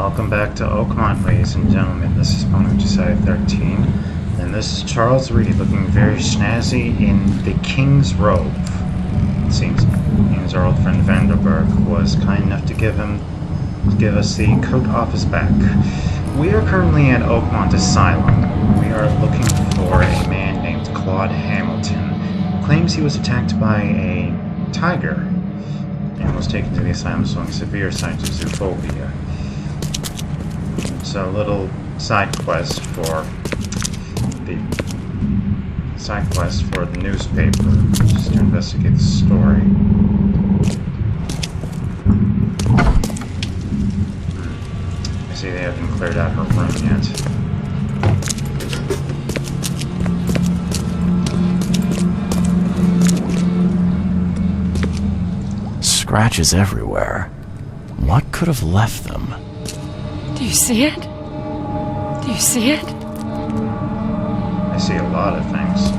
Welcome back to Oakmont, ladies and gentlemen. This is Opponent Josiah 13, and this is Charles Reed looking very snazzy in the King's robe. It seems his old friend Vanderberg was kind enough to give us the coat off his back. We are currently at Oakmont Asylum. We are looking for a man named Claude Hamilton. Claims he was attacked by a tiger and was taken to the asylum showing severe signs of zoophobia. It's a little side quest for the newspaper, just to investigate the story. I see they haven't cleared out her room yet. Scratches everywhere. What could have left them? Do you see it? Do you see it? I see a lot of things.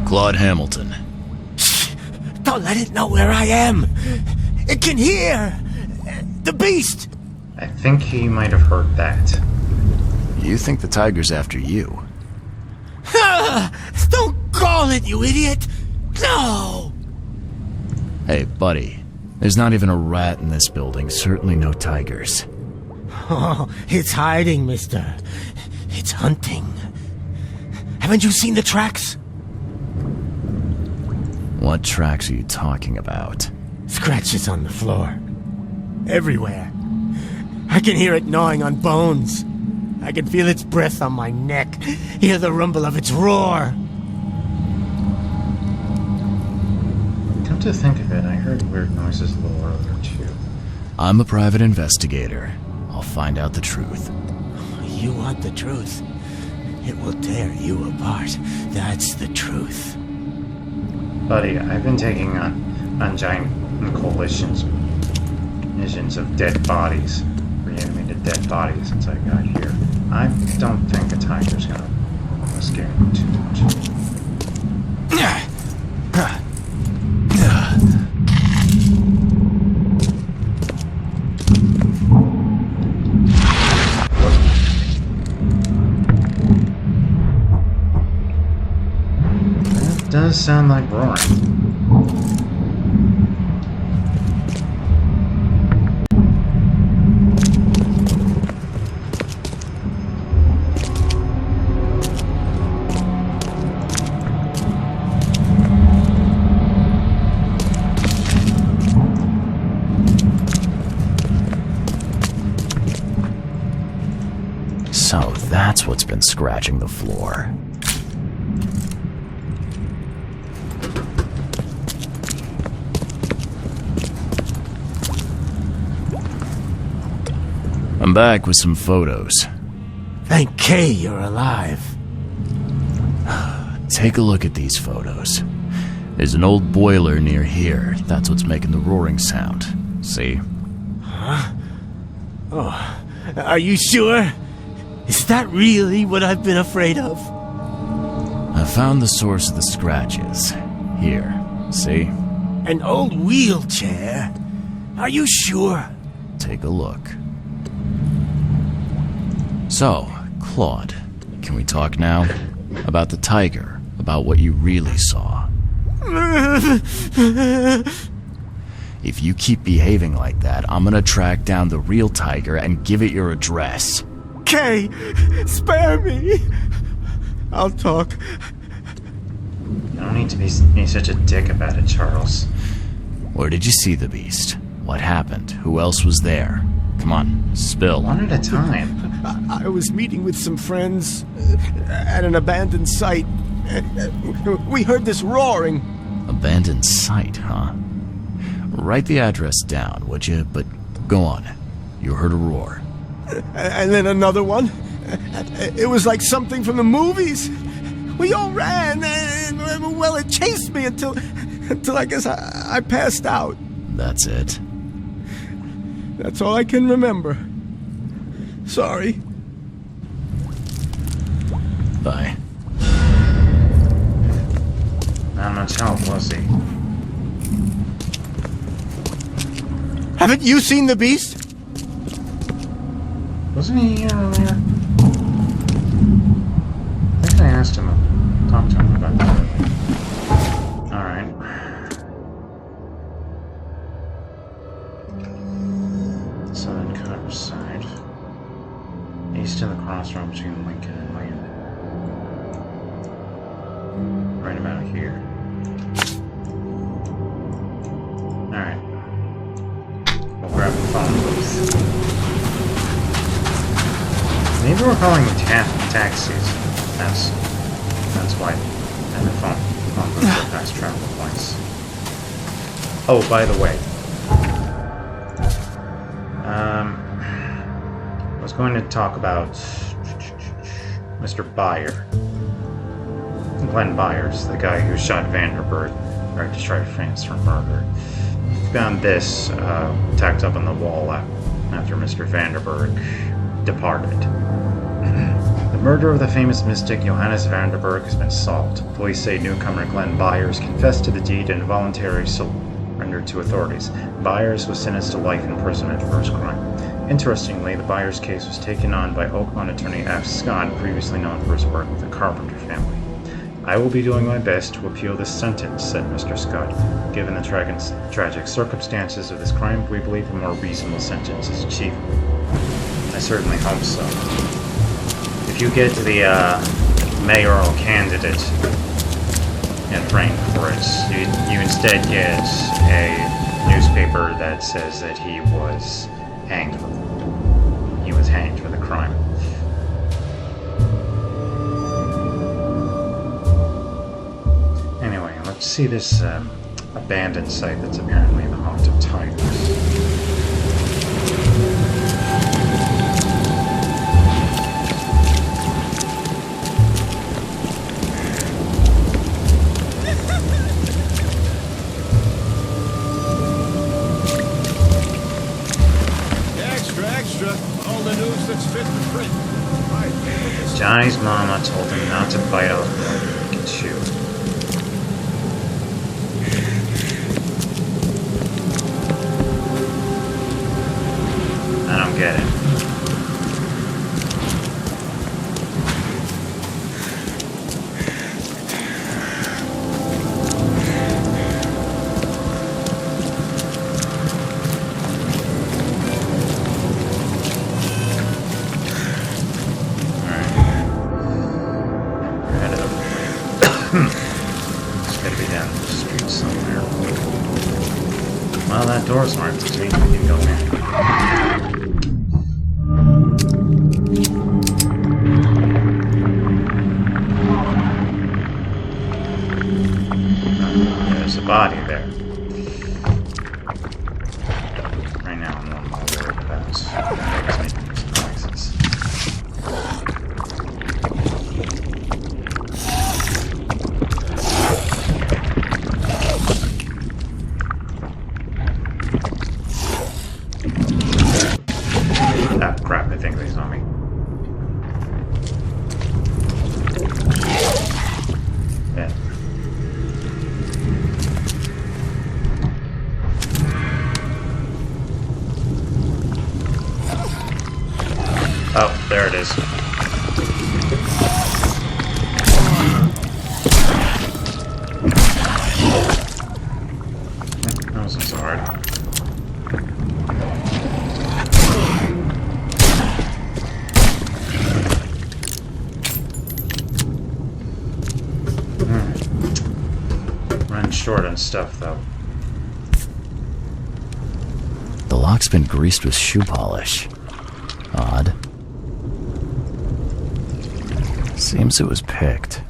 Claude Hamilton. Shh! Don't let it know where I am! It can hear! The beast! I think he might have heard that. You think the tiger's after you? Don't call it, you idiot! No! Hey, buddy. There's not even a rat in this building, certainly no tigers. Oh, it's hiding, mister. It's hunting. Haven't you seen the tracks? What tracks are you talking about? Scratches on the floor. Everywhere. I can hear it gnawing on bones. I can feel its breath on my neck. Hear the rumble of its roar. Come to think of it, I heard weird noises a little earlier too. I'm a private investigator. I'll find out the truth. You want the truth? It will tear you apart. That's the truth. Buddy, I've been taking on giant coalitions, visions of dead bodies, reanimated dead bodies since I got here. I don't think a tiger's gonna scare me too much. That does sound like roaring. So that's what's been scratching the floor. I'm back with some photos. Thank K you're alive. Take a look at these photos. There's an old boiler near here. That's what's making the roaring sound. See? Huh? Oh, are you sure? Is that really what I've been afraid of? I found the source of the scratches. Here. See? An old wheelchair? Are you sure? Take a look. So, Claude, can we talk now? About the tiger, about what you really saw. If you keep behaving like that, I'm gonna track down the real tiger and give it your address. Kay, spare me. I'll talk. You don't need to be such a dick about it, Charles. Where did you see the beast? What happened? Who else was there? Come on, spill. One at a time. I was meeting with some friends at an abandoned site. We heard this roaring. Abandoned site, huh? Write the address down, would you? But go on. You heard a roar. And then another one. It was like something from the movies. We all ran, and well, it chased me until I guess I passed out. That's it. That's all I can remember. Sorry. Bye. Not much help, was he? Haven't you seen the beast? Wasn't he here earlier? I think I asked him, talked to him about that. Alright. Southern countryside. East of the crossroad between Lincoln and Lane. Right about here. Alright. We'll grab the phone booth. Maybe we're calling them taxis. That's why. And the phone booth for fast travel points. Oh, by the way. I was going to talk about Mr. Byer. Glenn Byers, the guy who shot Vanderberg, or destroyed France for murder. Found this tacked up on the wall after Mr. Vanderberg departed. The murder of the famous mystic Johannes Vanderberg has been solved. Police say newcomer Glenn Byers confessed to the deed and voluntarily surrendered to authorities. Byers was sentenced to life imprisonment for his crime. Interestingly, the Byers case was taken on by Oakmont attorney F. Scott, previously known for his work with the Carpenter family. I will be doing my best to appeal this sentence, said Mr. Scott. Given the tragic circumstances of this crime, we believe a more reasonable sentence is achievable. I certainly hope so. If you get the mayoral candidate and framed for it, you instead get a newspaper that says that he was hanged for the crime. Anyway, let's see this abandoned site that's apparently the haunt of tigers. Johnny's mama told him not to bite off more than he could chew. I don't get it. Well, that door's marked, which means we can go in. There's a body there. Right now, I'm not worried about who's making these noises. Ah, crap, I think he's on me. Yeah. Oh, there it is. That wasn't so hard. Running short on stuff, though. The lock's been greased with shoe polish. Odd. Seems it was picked.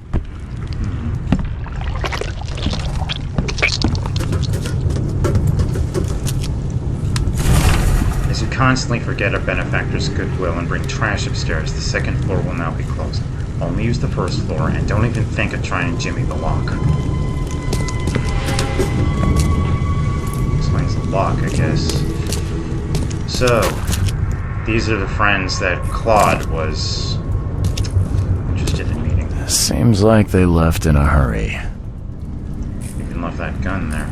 As you constantly forget our benefactor's goodwill and bring trash upstairs, the second floor will now be closed. Only use the first floor, and don't even think of trying to jimmy the lock. Explains the lock, I guess. So, these are the friends that Claude was interested in meeting. Seems like they left in a hurry. Even left that gun there.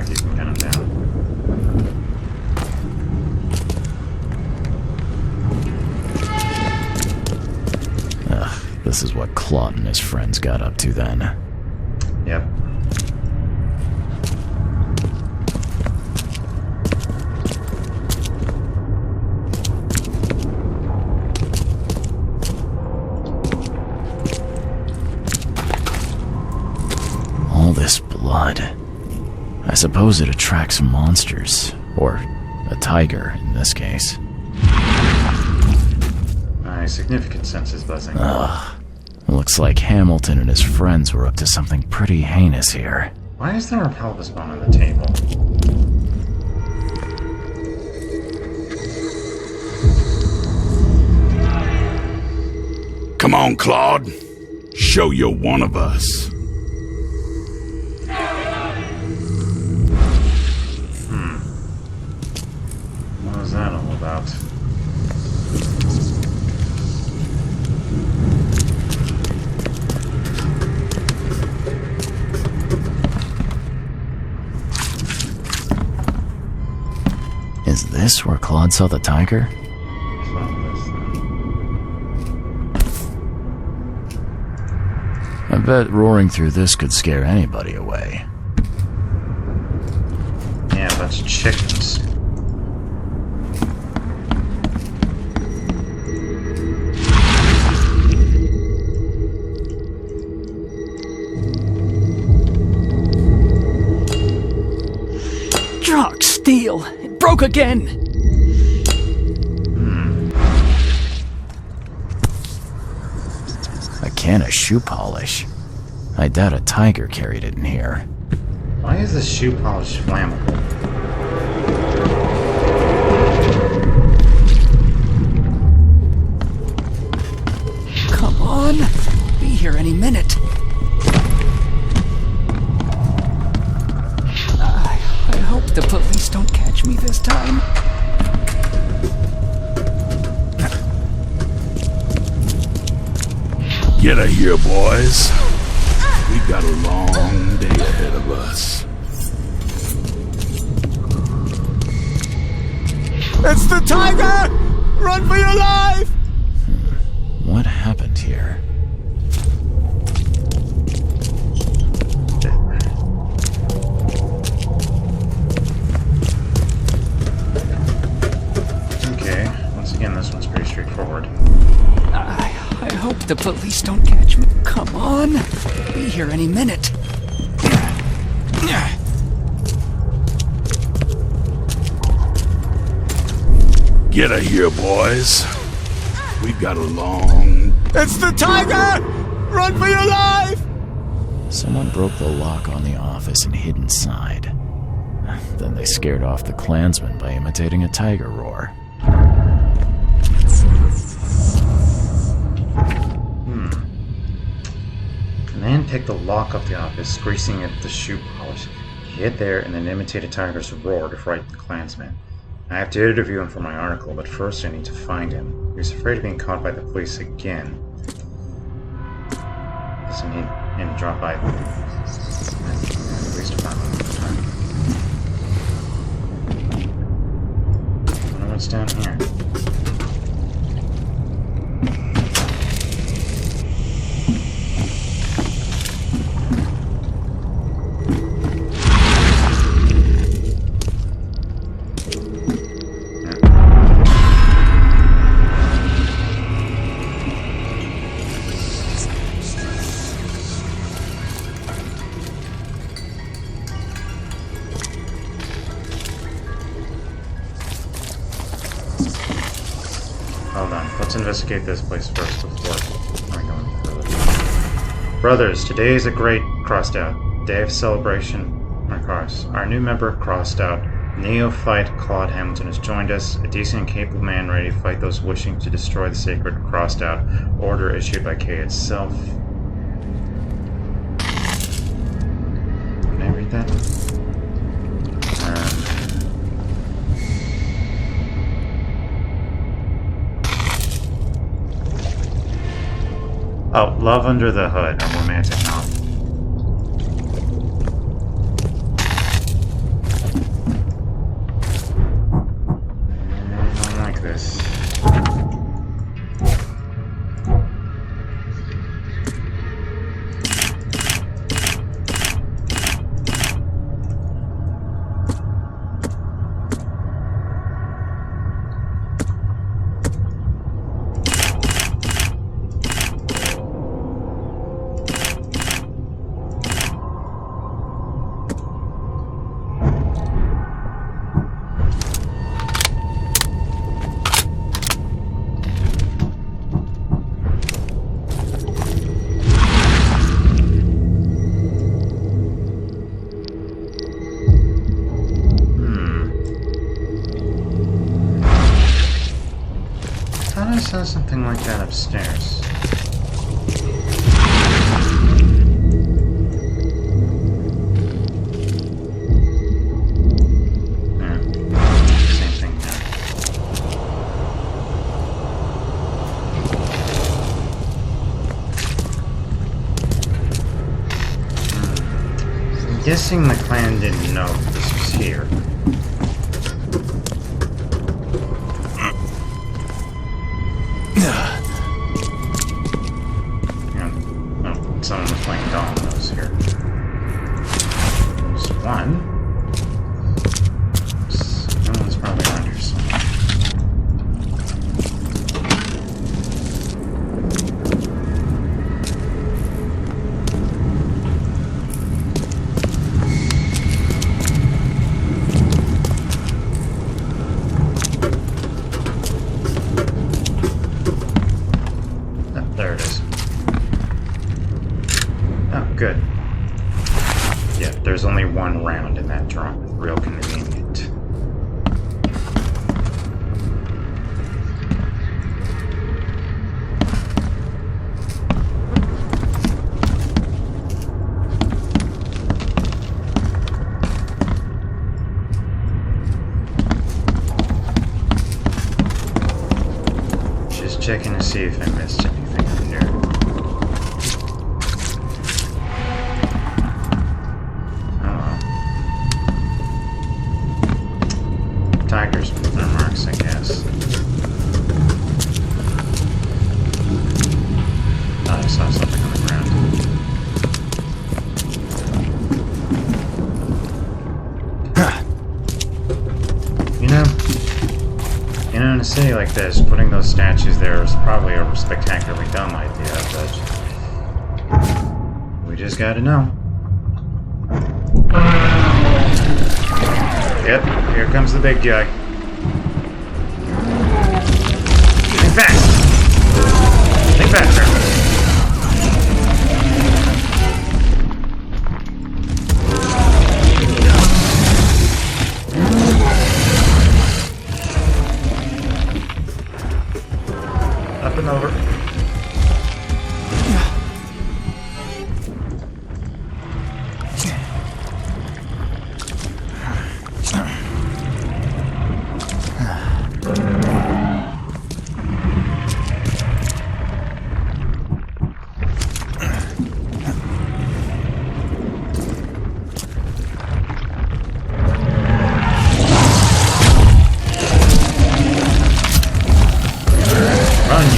like you can gun him down. This is what Claude and his friends got up to then. Yep. All this blood. I suppose it attracts monsters. Or a tiger, in this case. My significant sense is buzzing. Looks like Hamilton and his friends were up to something pretty heinous here. Why is there a pelvis bone on the table? Come on, Claude. Show you're one of us. What was that all about? Is this where Claude saw the tiger? I bet roaring through this could scare anybody away. Yeah, that's chickens. Jock, steel! It broke again! A can of shoe polish. I doubt a tiger carried it in here. Why is this shoe polish flammable? Come on! Be here any minute. I hope the police don't catch me this time. Get her here, boys. We got a long day ahead of us. It's the tiger! Run for your life! What happened here? Okay, once again, this one's pretty straightforward. I hope the police don't catch me. Come on! Be here any minute. Get her here, boys. We got a long... It's the tiger! Run for your life! Someone broke the lock on the office and hid inside. Then they scared off the Klansmen by imitating a tiger roar. The man picked the lock of the office, greasing it with the shoe polish. He hid there and then imitated a tiger's roar to frighten the Klansmen. I have to interview him for my article, but first I need to find him. He was afraid of being caught by the police again. Doesn't need him to drop by the police department all the time. I wonder what's down here. Hold on, let's investigate this place first before I go any further. Brothers, today is a great crossed out day of celebration. Our new member, crossed out neophyte Claude Hamilton, has joined us, a decent and capable man ready to fight those wishing to destroy the sacred crossed out order issued by K itself. Can I read that? Oh, Love Under the Hood, a romantic novel. saw something like that upstairs. Same thing there. I'm guessing the clan didn't know this was here. Someone was playing dominoes here. There's one. No one's probably around here somewhere. Oh, there it is. Oh, good. Yeah, there's only one round in that drum. Real convenient. Just checking to see if I missed anything up here. Tigers with their marks, I guess. Oh, I saw something on the ground. You know, in a city like this, putting those statues there is probably a spectacularly dumb idea, but we just gotta know. Yep, here comes the big guy. Think fast! Think faster! Up and over.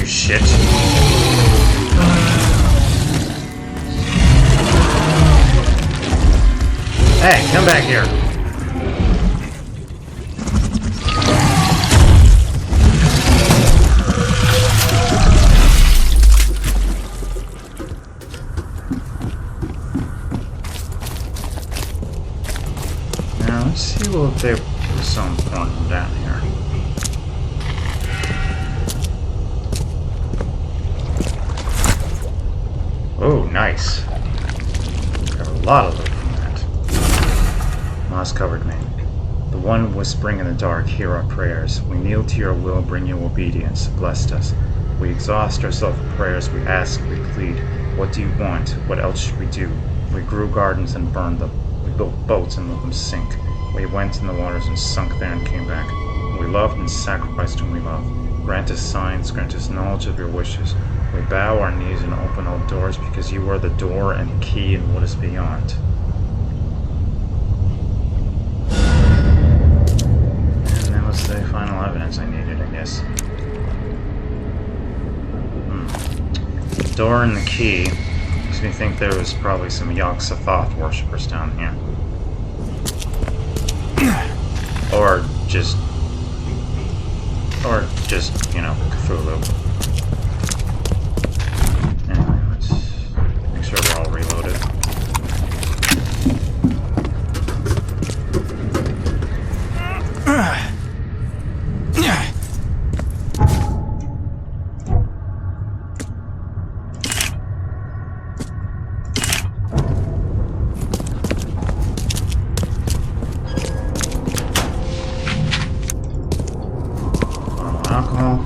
Shit. Hey, come back here. Now, let's see what they were so important down here. Oh, nice. Got a lot of loot from that. Moss-covered man. The one whispering in the dark, hear our prayers. We kneel to your will, bring you obedience. Blessed us. We exhaust ourselves with prayers. We ask, we plead. What do you want? What else should we do? We grew gardens and burned them. We built boats and let them sink. We went in the waters and sunk there and came back. We loved and sacrificed whom we love. Grant us signs, grant us knowledge of your wishes. We bow our knees and open all doors because you are the door and key in what is beyond. And that was the final evidence I needed, I guess. The door and the key makes me think there was probably some Yog-Sothoth worshippers down here. Or just, you know, Cthulhu. Anyway, let's make sure we're all reloaded. Alcohol.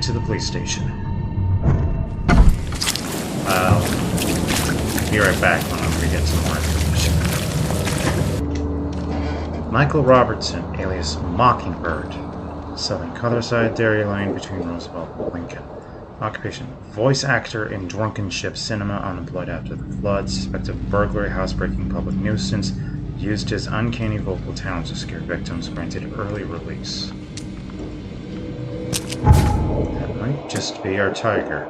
to the police station. I'll be right back when we get some more information. Michael Robertson, alias Mockingbird, selling Colorside Dairy Lane between Roosevelt and Lincoln. Occupation: voice actor in drunken ship cinema, unemployed after the flood, suspected burglary, housebreaking, public nuisance, used his uncanny vocal talents to scare victims, granted early release. That might just be our tiger.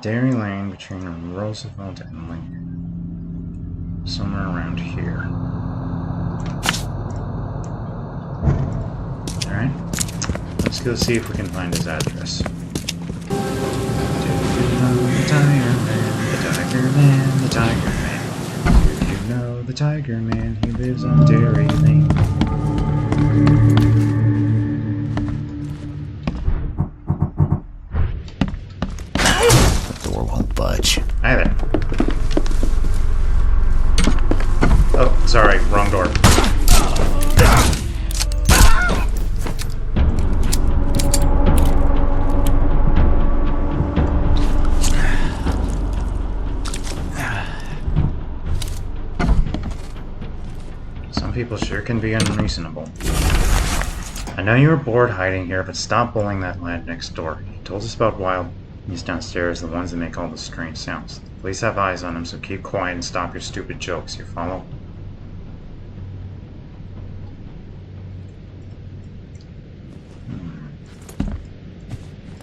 Dairy Lane between Roosevelt and Lincoln. Somewhere around here. Alright. Let's go see if we can find his address. Do you know the Tiger Man? The Tiger Man, the Tiger Man. Do you know the Tiger Man? He lives on Dairy Lane. The door won't budge. Hi there. Oh, sorry, wrong door. People sure can be unreasonable. I know you were bored hiding here, but stop bullying that lad next door. He told us about wild beasts downstairs, the ones that make all the strange sounds. The police have eyes on him, so keep quiet and stop your stupid jokes. You follow?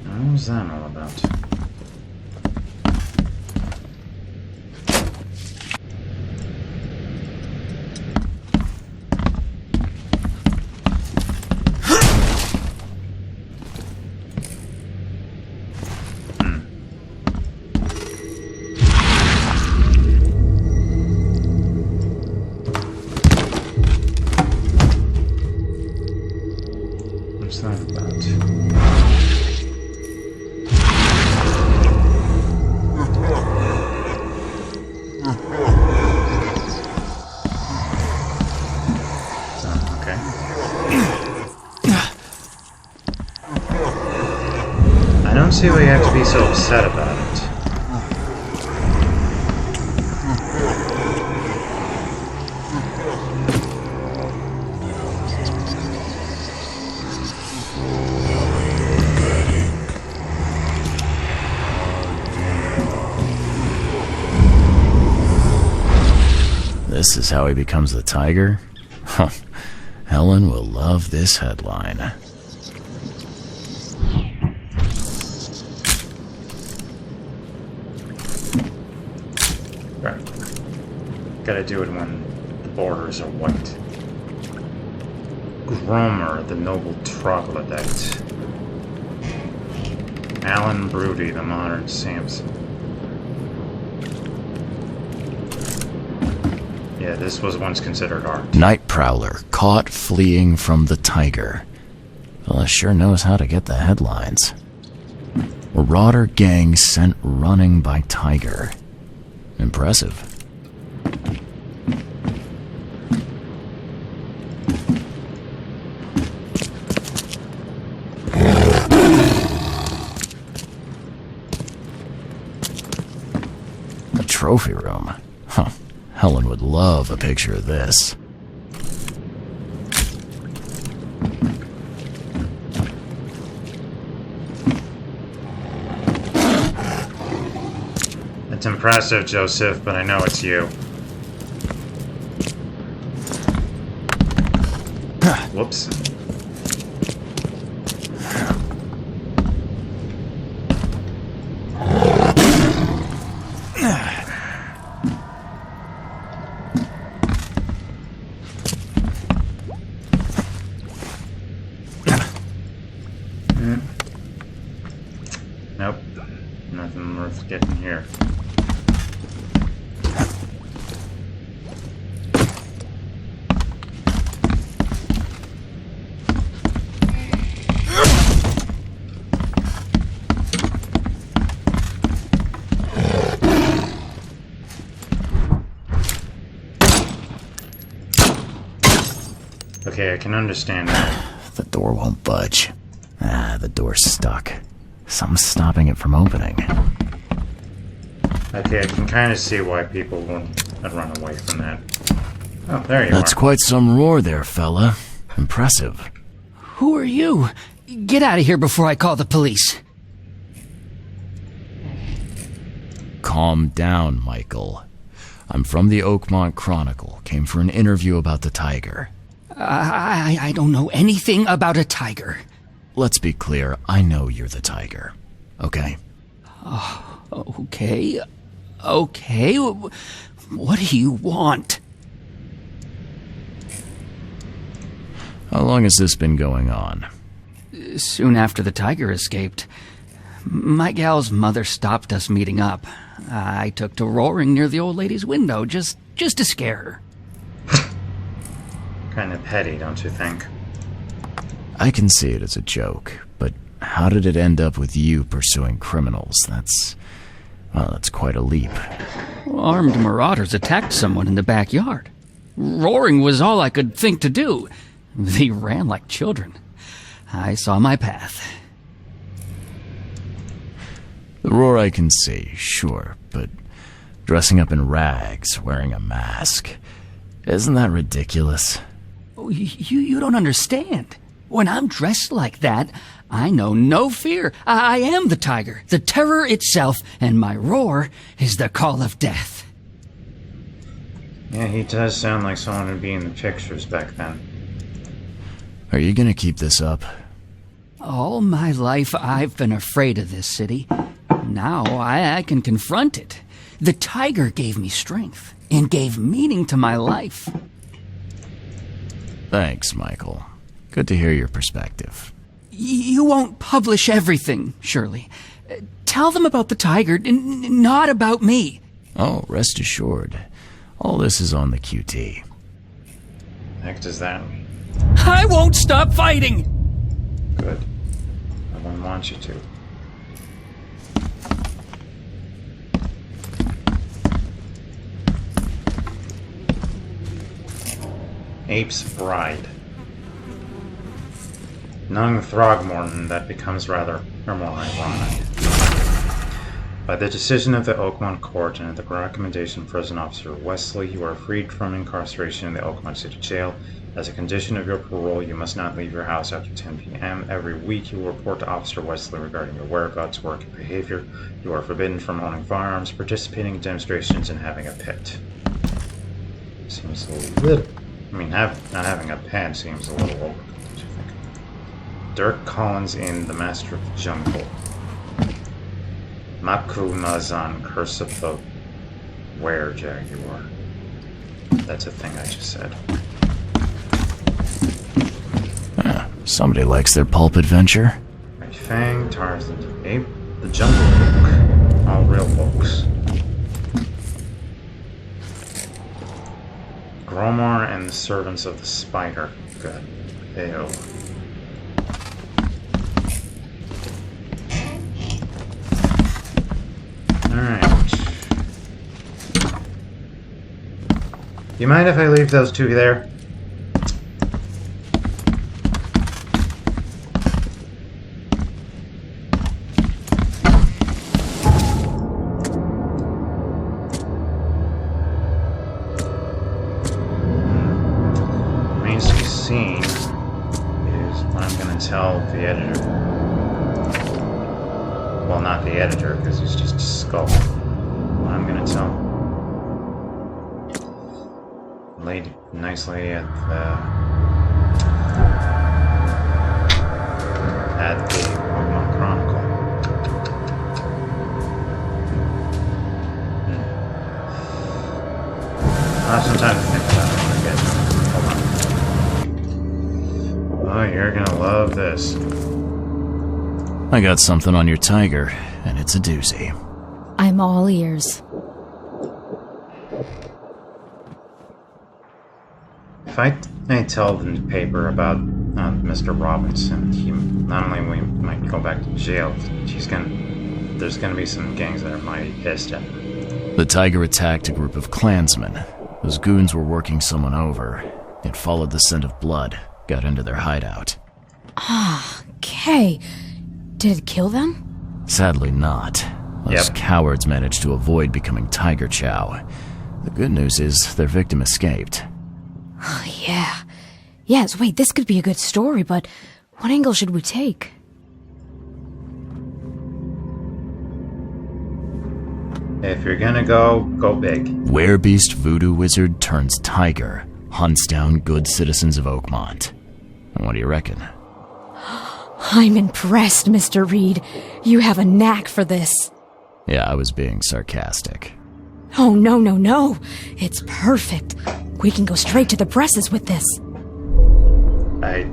What was that all about? I don't see why you have to be so upset about it. This is how he becomes the tiger? Helen will love this headline. Right. Gotta do it when the borders are white. Gromer, the noble troglodyte. Alan Broody, the modern Samson. Yeah, this was once considered art. Night prowler caught fleeing from the tiger. Well, sure knows how to get the headlines. Marauder gang sent running by tiger. Impressive. A trophy room. Huh. Helen would love a picture of this. It's impressive, Joseph, but I know it's you. Whoops. Nope. Nothing worth getting here. Okay, I can understand that. The door won't budge. The door's stuck. Something's stopping it from opening. Okay, I can kind of see why people wouldn't run away from that. Oh, there you are. That's quite some roar there, fella. Impressive. Who are you? Get out of here before I call the police. Calm down, Michael. I'm from the Oakmont Chronicle. Came for an interview about the tiger. I don't know anything about a tiger. Let's be clear, I know you're the tiger. Okay? Okay. Okay. What do you want? How long has this been going on? Soon after the tiger escaped, my gal's mother stopped us meeting up. I took to roaring near the old lady's window just to scare her. Kind of petty, don't you think? I can see it as a joke, but how did it end up with you pursuing criminals? That's quite a leap. Armed marauders attacked someone in the backyard. Roaring was all I could think to do. They ran like children. I saw my path. The roar I can see, sure, but dressing up in rags, wearing a mask, isn't that ridiculous? You don't understand. When I'm dressed like that, I know no fear. I am the tiger, the terror itself, and my roar is the call of death. Yeah, he does sound like someone who'd be in the pictures back then. Are you gonna keep this up? All my life I've been afraid of this city. Now I can confront it. The tiger gave me strength and gave meaning to my life. Thanks, Michael. Good to hear your perspective. You won't publish everything, surely. Tell them about the tiger, not about me. Oh, rest assured. All this is on the QT. The heck does that mean? I won't stop fighting! Good. I wouldn't want you to. Ape's Bride. Knowing Throgmorton, that becomes rather or more ironic. By the decision of the Oakmont Court and at the recommendation of Prison Officer Wesley, you are freed from incarceration in the Oakmont City Jail. As a condition of your parole, you must not leave your house after 10 p.m. Every week, you will report to Officer Wesley regarding your whereabouts, work, and behavior. You are forbidden from owning firearms, participating in demonstrations, and having a pet. Seems a little... I mean, not having a pet seems a little over, don't you think? Dirk Collins in The Master of the Jungle. Maku Mazan, Curse of the Were-Jaguar. That's a thing I just said. Somebody likes their pulp adventure. Red Fang, Tarzan, Ape, The Jungle Book. All real books. Gromar and the Servants of the Spider. Good. Ew. Alright. You mind if I leave those two there? Scene is what I'm going to tell the editor. Well, not the editor, because he's just a skull. What I'm going to tell nice lady at the Oakmont Chronicle. I'll have some time to think about it when I get there. Hold on. Oh, you're gonna love this. I got something on your tiger, and it's a doozy. I'm all ears. If I tell the paper about Mr. Robinson, he not only might go back to jail, there's gonna be some gangs that are mighty pissed at him. The tiger attacked a group of Klansmen. Those goons were working someone over. It followed the scent of blood, got into their hideout. Okay. Did it kill them? Sadly not. Those cowards managed to avoid becoming tiger chow. The good news is their victim escaped. Oh, yeah. Yes, wait, this could be a good story, but what angle should we take? If you're gonna go big. Werebeast voodoo wizard turns tiger, hunts down good citizens of Oakmont. What do you reckon? I'm impressed, Mr. Reed. You have a knack for this. Yeah, I was being sarcastic. Oh, no. It's perfect. We can go straight to the presses with this. I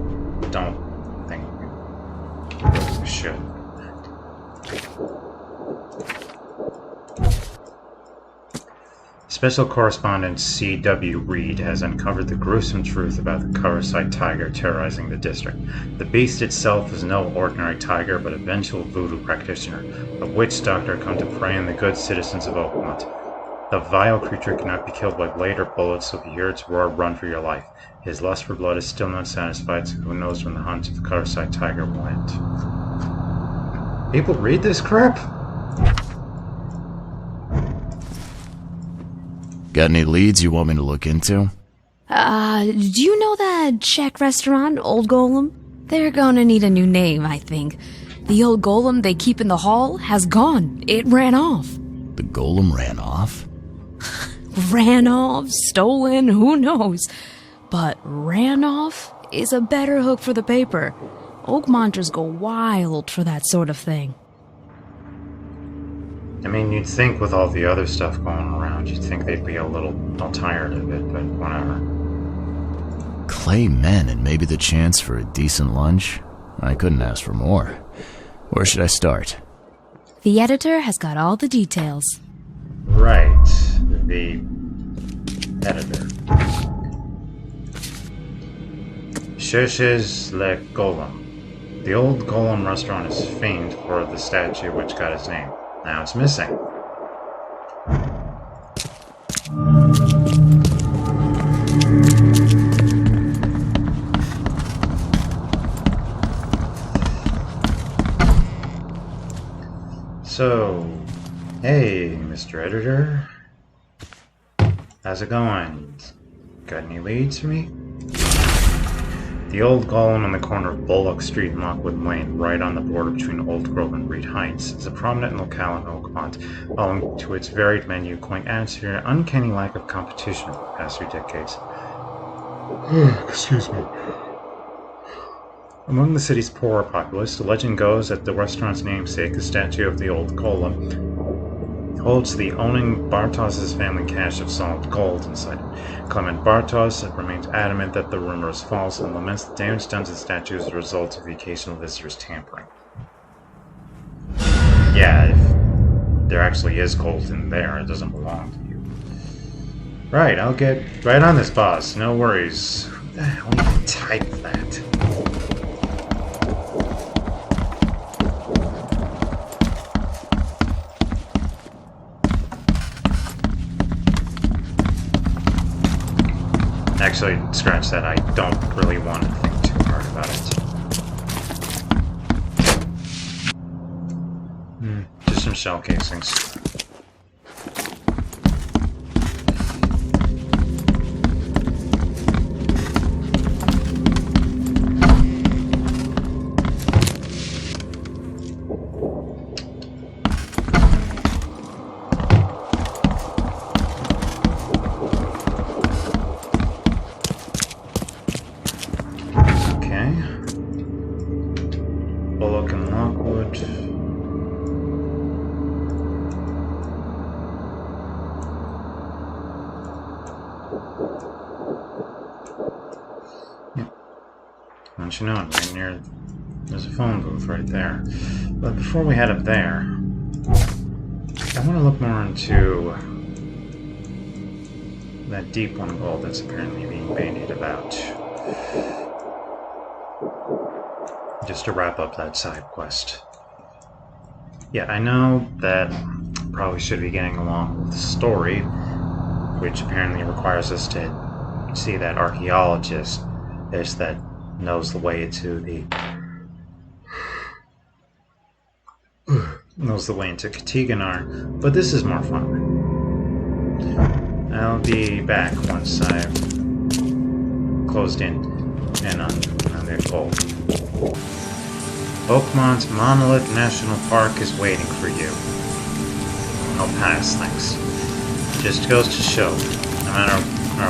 don't think we should. Special Correspondent C.W. Reed has uncovered the gruesome truth about the Coverside tiger terrorizing the district. The beast itself is no ordinary tiger, but a vengeful voodoo practitioner, a witch doctor come to prey on the good citizens of Oakmont. The vile creature cannot be killed by blade or bullets, so if you hear its roar, run for your life. His lust for blood is still not satisfied, so who knows when the hunt of the Coverside tiger will end. People read this crap? Got any leads you want me to look into? Do you know that Czech restaurant, Old Golem? They're gonna need a new name, I think. The old golem they keep in the hall has gone. It ran off. The golem ran off? Ran off, stolen, who knows? But ran off is a better hook for the paper. Oakmonters go wild for that sort of thing. I mean, you'd think with all the other stuff going around, you'd think they'd be a little tired of it, but whatever. Clay men and maybe the chance for a decent lunch? I couldn't ask for more. Where should I start? The editor has got all the details. Right. The editor. Cherchez le Golem. The Old Golem restaurant is famed for the statue which got its name. Now it's missing. So, hey, Mr. Editor. How's it going? Got any leads for me? The Old Golem on the corner of Bullock Street and Lockwood Lane, right on the border between Old Grove and Reed Heights, is a prominent locale in Oakmont, owing to its varied menu, quaint atmosphere, and uncanny lack of competition over the past 3 decades. Excuse me. Among the city's poorer populace, the legend goes that the restaurant's namesake, the statue of the Old Golem, holds the owning Bartos' family cache of solid gold inside it. Clement Bartos remains adamant that the rumor is false and laments the damage done to the statue as a result of the occasional visitors tampering. Yeah, if there actually is gold in there, it doesn't belong to you. Right, I'll get right on this, boss. No worries. Who the hell even typed that? Actually, scratch that. I don't really want to think too hard about it. Just some shell casings. Bullock and Lockwood. Yep. Don't you know it, right near... There's a phone booth right there. But before we head up there, I want to look more into that deep one gold that's apparently being bandied about. Just to wrap up that side quest. Yeah, I know that probably should be getting along with the story, which apparently requires us to see that archaeologist that knows the way to the knows the way into Katiganar, but this is more fun. I'll be back once I've closed in and on their goal. Oakmont Monolith National Park is waiting for you. I'll pass, thanks. Just goes to show, no matter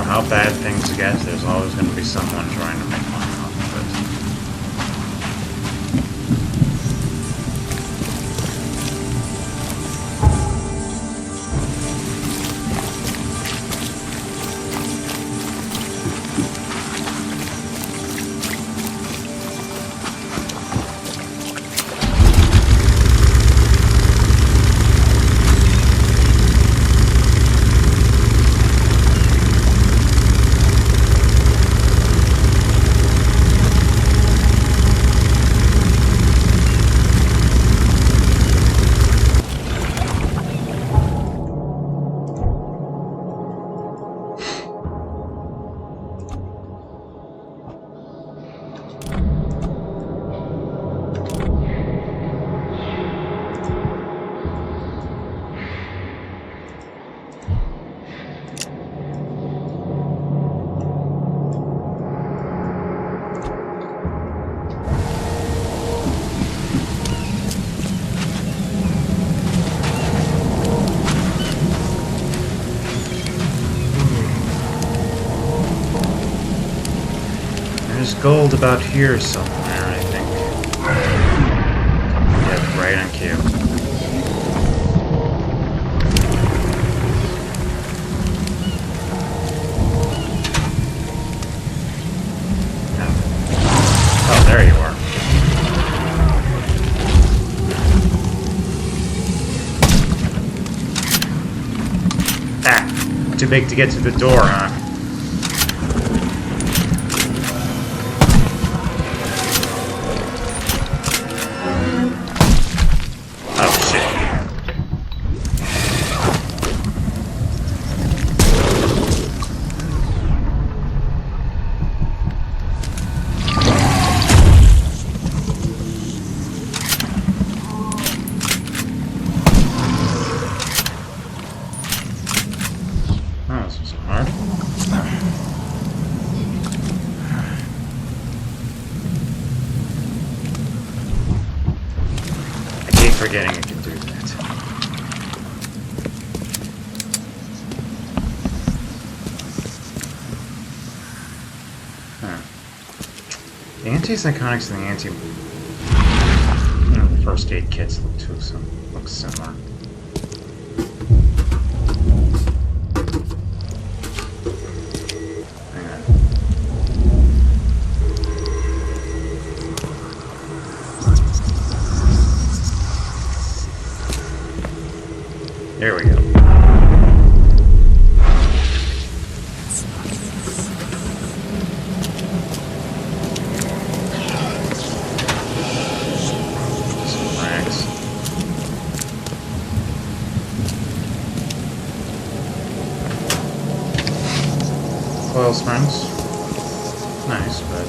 how bad things get, there's always going to be someone trying to make money off of it. There's gold about here somewhere, I think. Yep, right on cue. Oh, there you are. Ah, too big to get to the door, huh? Forgetting it can do that. Huh. The antipsychotics and the first aid kits look similar. There we go. Some rags. Coil springs. Nice, but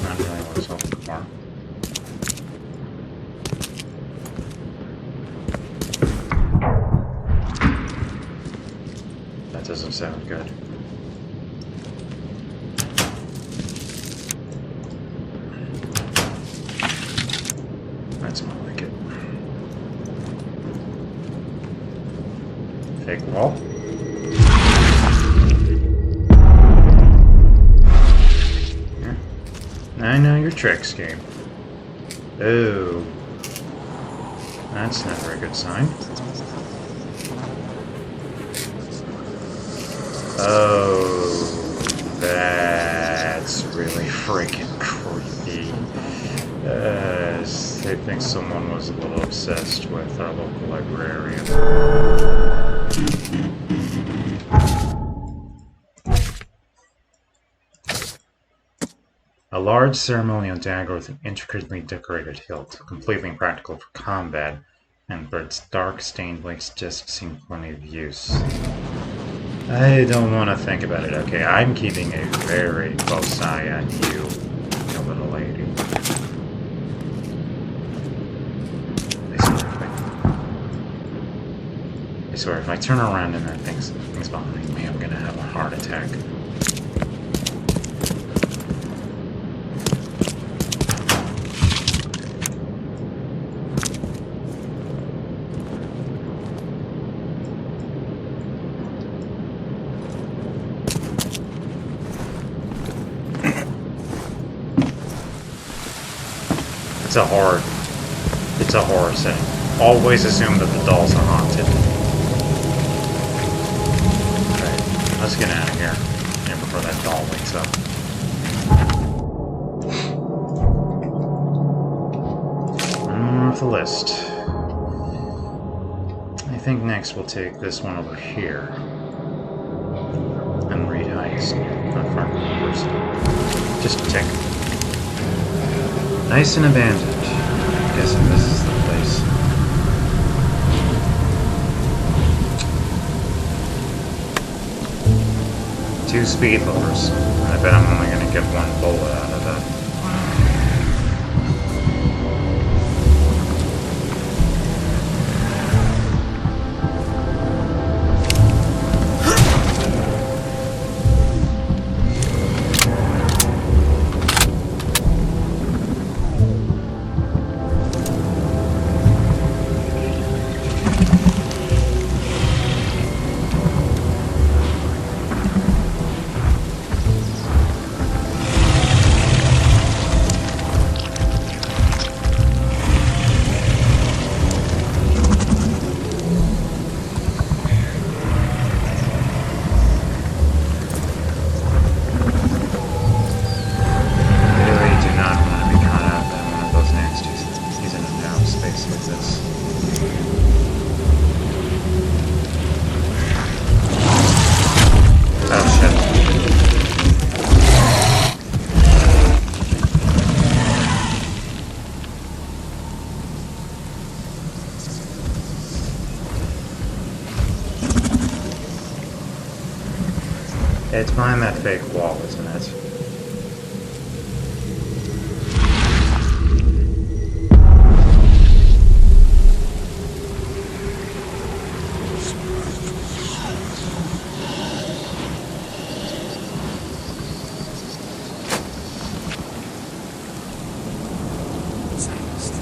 not really what I was hoping for. Doesn't sound good. That's more like it. Fake wall. Yeah. I know your tricks, game. Oh. That's never a good sign. Oh, that's really freaking creepy. I think someone was a little obsessed with our local librarian. A large ceremonial dagger with an intricately decorated hilt, completely impractical for combat, and for its dark stained blades just seemed plenty of use. I don't want to think about it, okay? I'm keeping a very close eye on you, little lady. swear, if I turn around and that thing's behind me, I'm gonna have a heart attack. It's a horror setting. Always assume that the dolls are haunted. Okay, let's get out of here. Yeah, before that doll wakes up. One more off the list. I think next we'll take this one over here. And Reed Heights. Not far from the first. Just a tick. Nice and abandoned. I'm guessing this is the place. Two speed loaders. I bet I'm only going to get one bullet out of that. It's behind that fake wall, isn't it?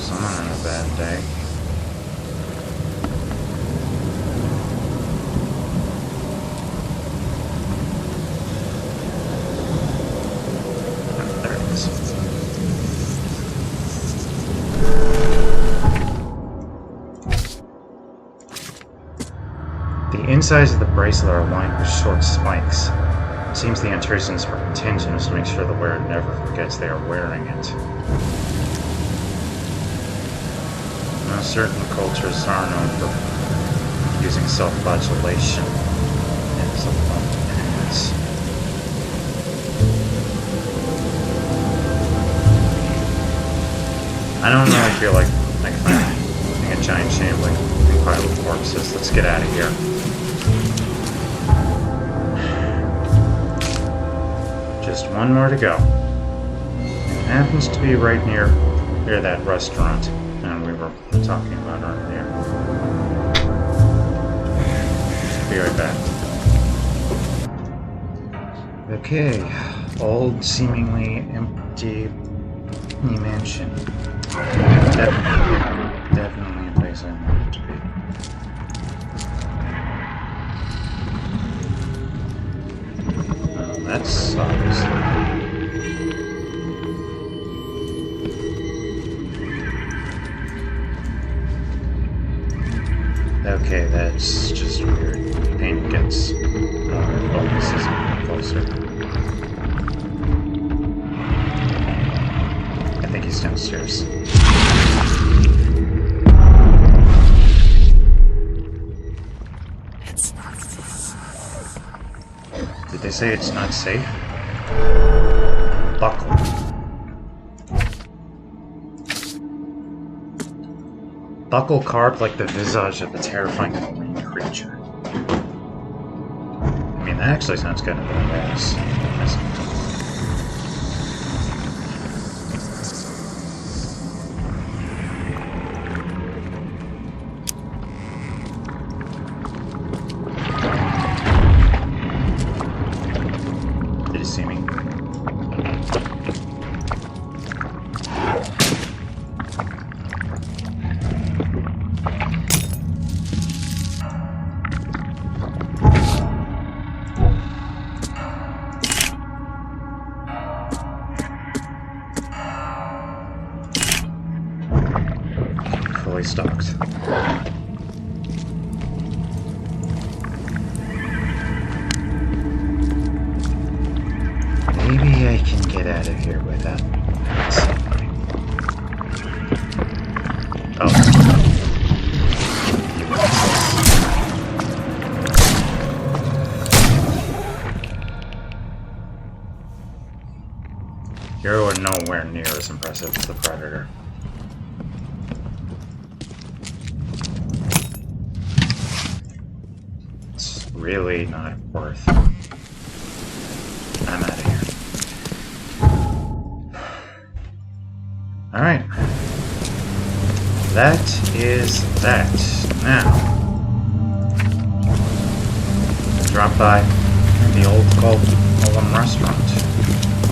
Someone on a bad day. The insides of the bracelet are lined with short spikes. It seems the intrusions are intentions to make sure the wearer never forgets they are wearing it. Now, certain cultures are known for using self-flagellation as a form of penance. I don't really feel like finding a giant shambling pile of corpses. Let's get out of here. Just one more to go. It happens to be right near that restaurant we were talking about earlier. Be right back. Okay, old, seemingly empty mansion. Definitely a place I wanted to be. Well, that's obviously. Okay, that's just weird. Pain gets bonuses closer. I think he's downstairs. It's not safe. Did they say it's not safe? Buckle. Buckle carved like the visage of a terrifying marine creature. I mean, that actually sounds kind of badass. as impressive as the Predator. It's really not worth it. I'm out of here. Alright. That is that. Now, drop by the old Golem restaurant.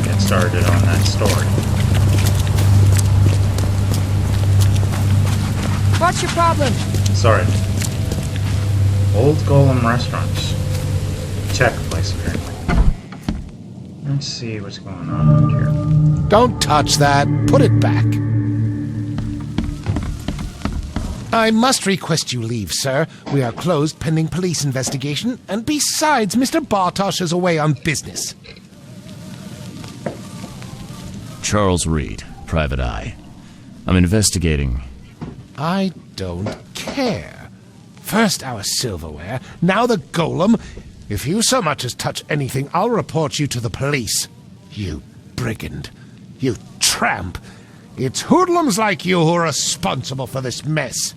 Get started on that story. What's your problem? Sorry. Old Golem restaurant. Check place, apparently. Let's see what's going on here. Don't touch that. Put it back. I must request you leave, sir. We are closed pending police investigation, and besides, Mr. Bartosz is away on business. Charles Reed, Private Eye. I'm investigating. I don't care. First our silverware, now the golem. If you so much as touch anything, I'll report you to the police. You brigand. You tramp. It's hoodlums like you who are responsible for this mess.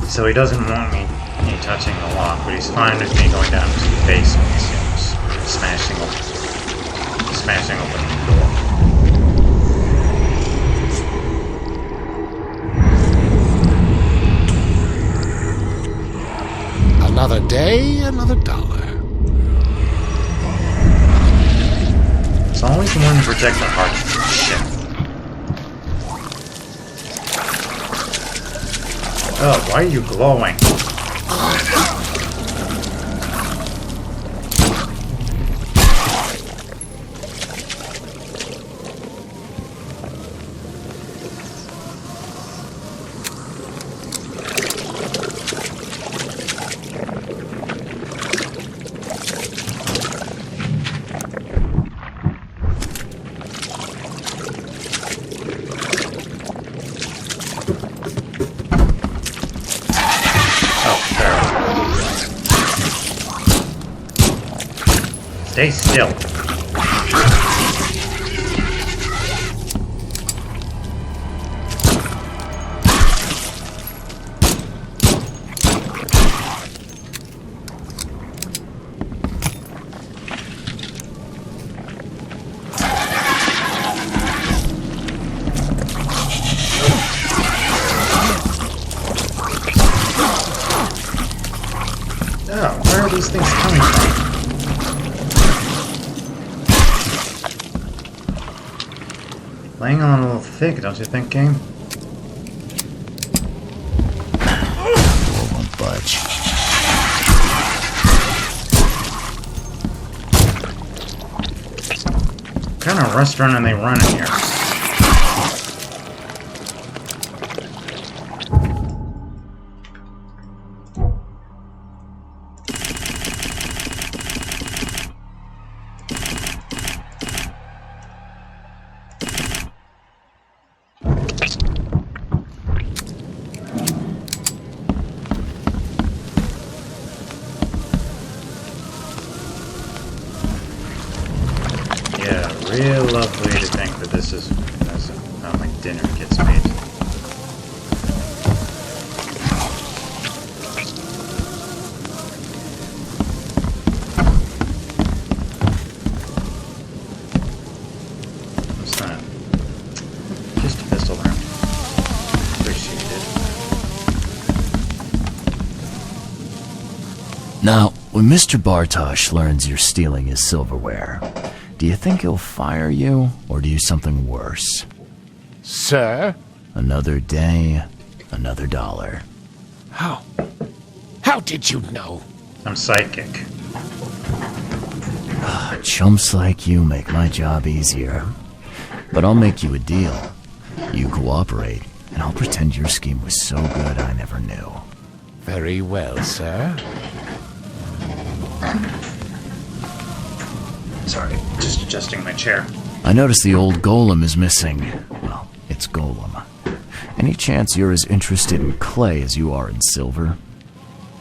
So he doesn't want me touching the lock, but he's fine with me going down to the basement and smashing open the door. Another day, another dollar. It's always the one to protect the heart. Shit. Oh, why are you glowing? Stay still. Oh, where are these things coming from? Laying on a little thick, don't you think, game? Won't budge. What kind of restaurant are they running here? Real lovely to think that this is how my dinner gets made. What's that? Just a pistol round. Appreciate it. Now, when Mr. Bartosz learns you're stealing his silverware, do you think he'll fire you, or do you something worse? Sir? Another day, another dollar. How did you know? I'm psychic. Chumps like you make my job easier. But I'll make you a deal. You cooperate, and I'll pretend your scheme was so good I never knew. Very well, sir. Sorry, just adjusting my chair. I notice the old golem is missing. Well, it's golem. Any chance you're as interested in clay as you are in silver?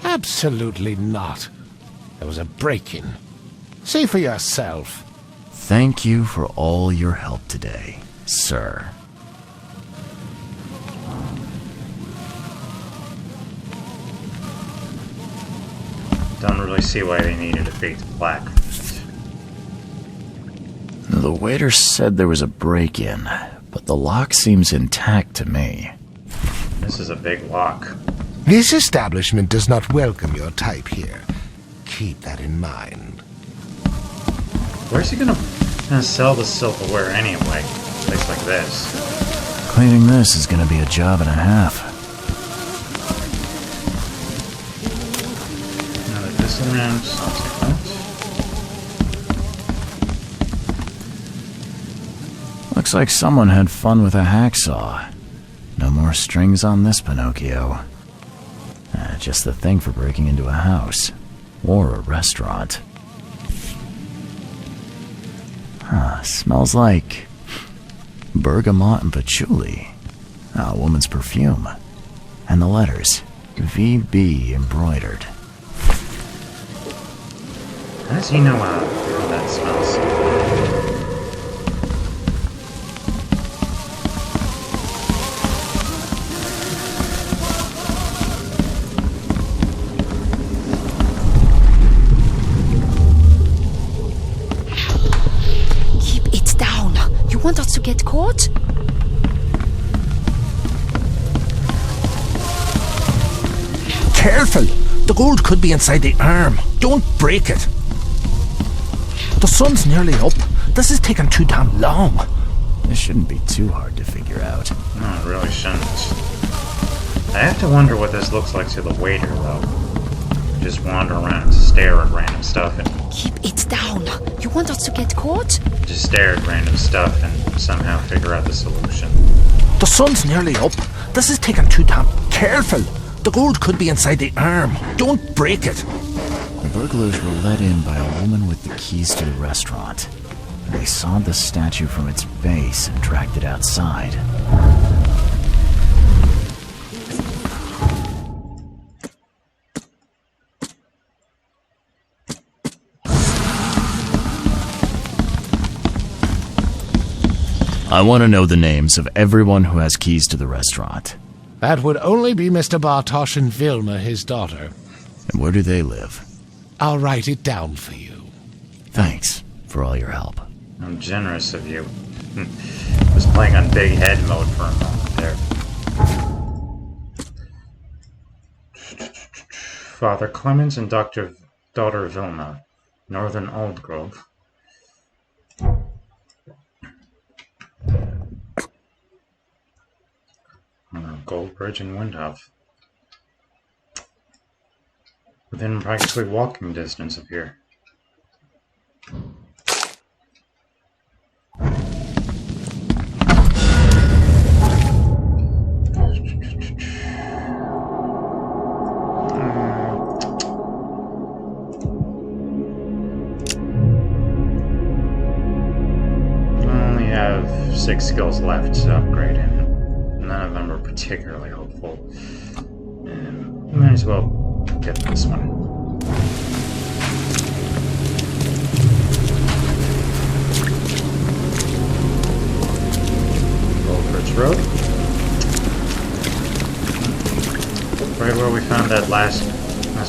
Absolutely not. There was a break-in. See for yourself. Thank you for all your help today, sir. Don't really see why they needed a big plaque. The waiter said there was a break-in, but the lock seems intact to me. This is a big lock. This establishment does not welcome your type here. Keep that in mind. Where's he gonna sell the silverware anyway? A place like this. Cleaning this is gonna be a job and a half. Another pistol round, something like that. Looks like someone had fun with a hacksaw. No more strings on this Pinocchio. Just the thing for breaking into a house. Or a restaurant. Smells like bergamot and patchouli. A woman's perfume. And the letters. VB embroidered. How does he know how that smells? Want us to get caught? Careful! The gold could be inside the arm. Don't break it. The sun's nearly up. This is taking too damn long. This shouldn't be too hard to figure out. No, it really shouldn't. I have to wonder what this looks like to the waiter, though. Just wander around and stare at random stuff and... Keep it down. You want us to get caught? Just stare at random stuff and somehow figure out the solution. The sun's nearly up. This is taking too damn... Careful! The gold could be inside the arm. Don't break it. The burglars were let in by a woman with the keys to the restaurant. They sawed the statue from its base and dragged it outside. I want to know the names of everyone who has keys to the restaurant. That would only be Mr. Bartosz and Vilma, his daughter. And where do they live? I'll write it down for you. Thanks for all your help. I'm generous of you. Was playing on big head mode for a moment there. Father Clemens and daughter Vilma, Northern Old Grove. Goldbridge and Windhoff. Within practically walking distance of here. I only have 6 skills left to upgrade, and none of them are particularly hopeful. And might as well get this one. Goldbridge Road. Right where we found that last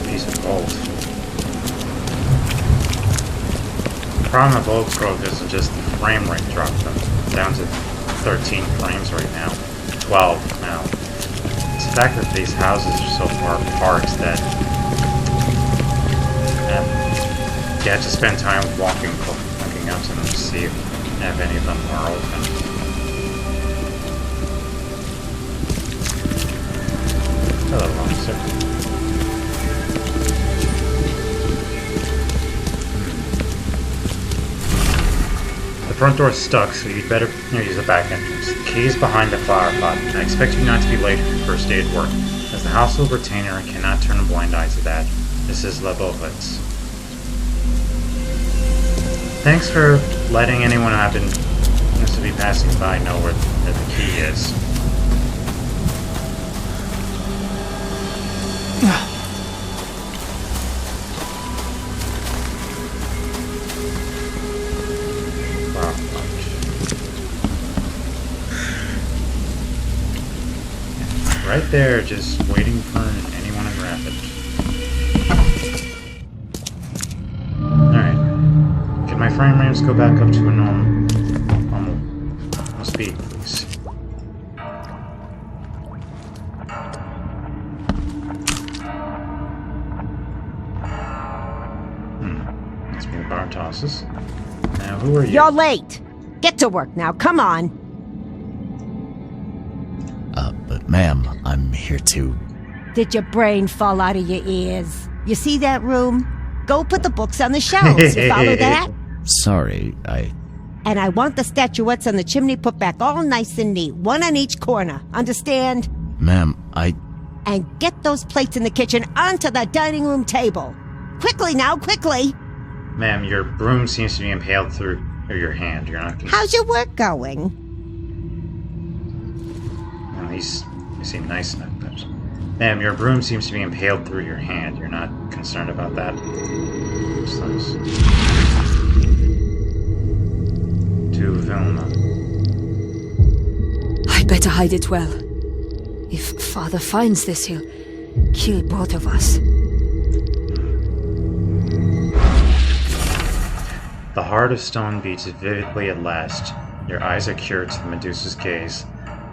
piece of gold. The problem with Old Grove isn't just the frame rate drop them down to 13 frames right now. 12 now. It's the fact that these houses are so far apart that you have to spend time walking up to them to see if any of them are open. Hello, officer. The front door's stuck, so you'd better use the back entrance. The key is behind the flower pot. I expect you not to be late for your first day at work. As the household retainer, I cannot turn a blind eye to that. Mrs. Lebovitz. Thanks for letting anyone who happens to be passing by know where the key is. Right there, just waiting for anyone to grab it. Alright. Can my frame rates go back up to a normal speed, please? Let's be the bar tosses. Now, who are you? You're late. Get to work now. Come on. But ma'am, I'm here to... Did your brain fall out of your ears? You see that room? Go put the books on the shelves. You follow that? Sorry, And I want the statuettes on the chimney put back all nice and neat, one on each corner. Understand? Ma'am, And get those plates in the kitchen onto the dining room table. Quickly now, quickly. Ma'am, your broom seems to be impaled through your hand. You're not... How's your work going? At least you seem nice enough, but... Ma'am, your broom seems to be impaled through your hand. You're not concerned about that? That's nice. To Vilma. I better hide it well. If Father finds this, he'll kill both of us. The heart of stone beats vividly at last. Your eyes are cured to the Medusa's gaze.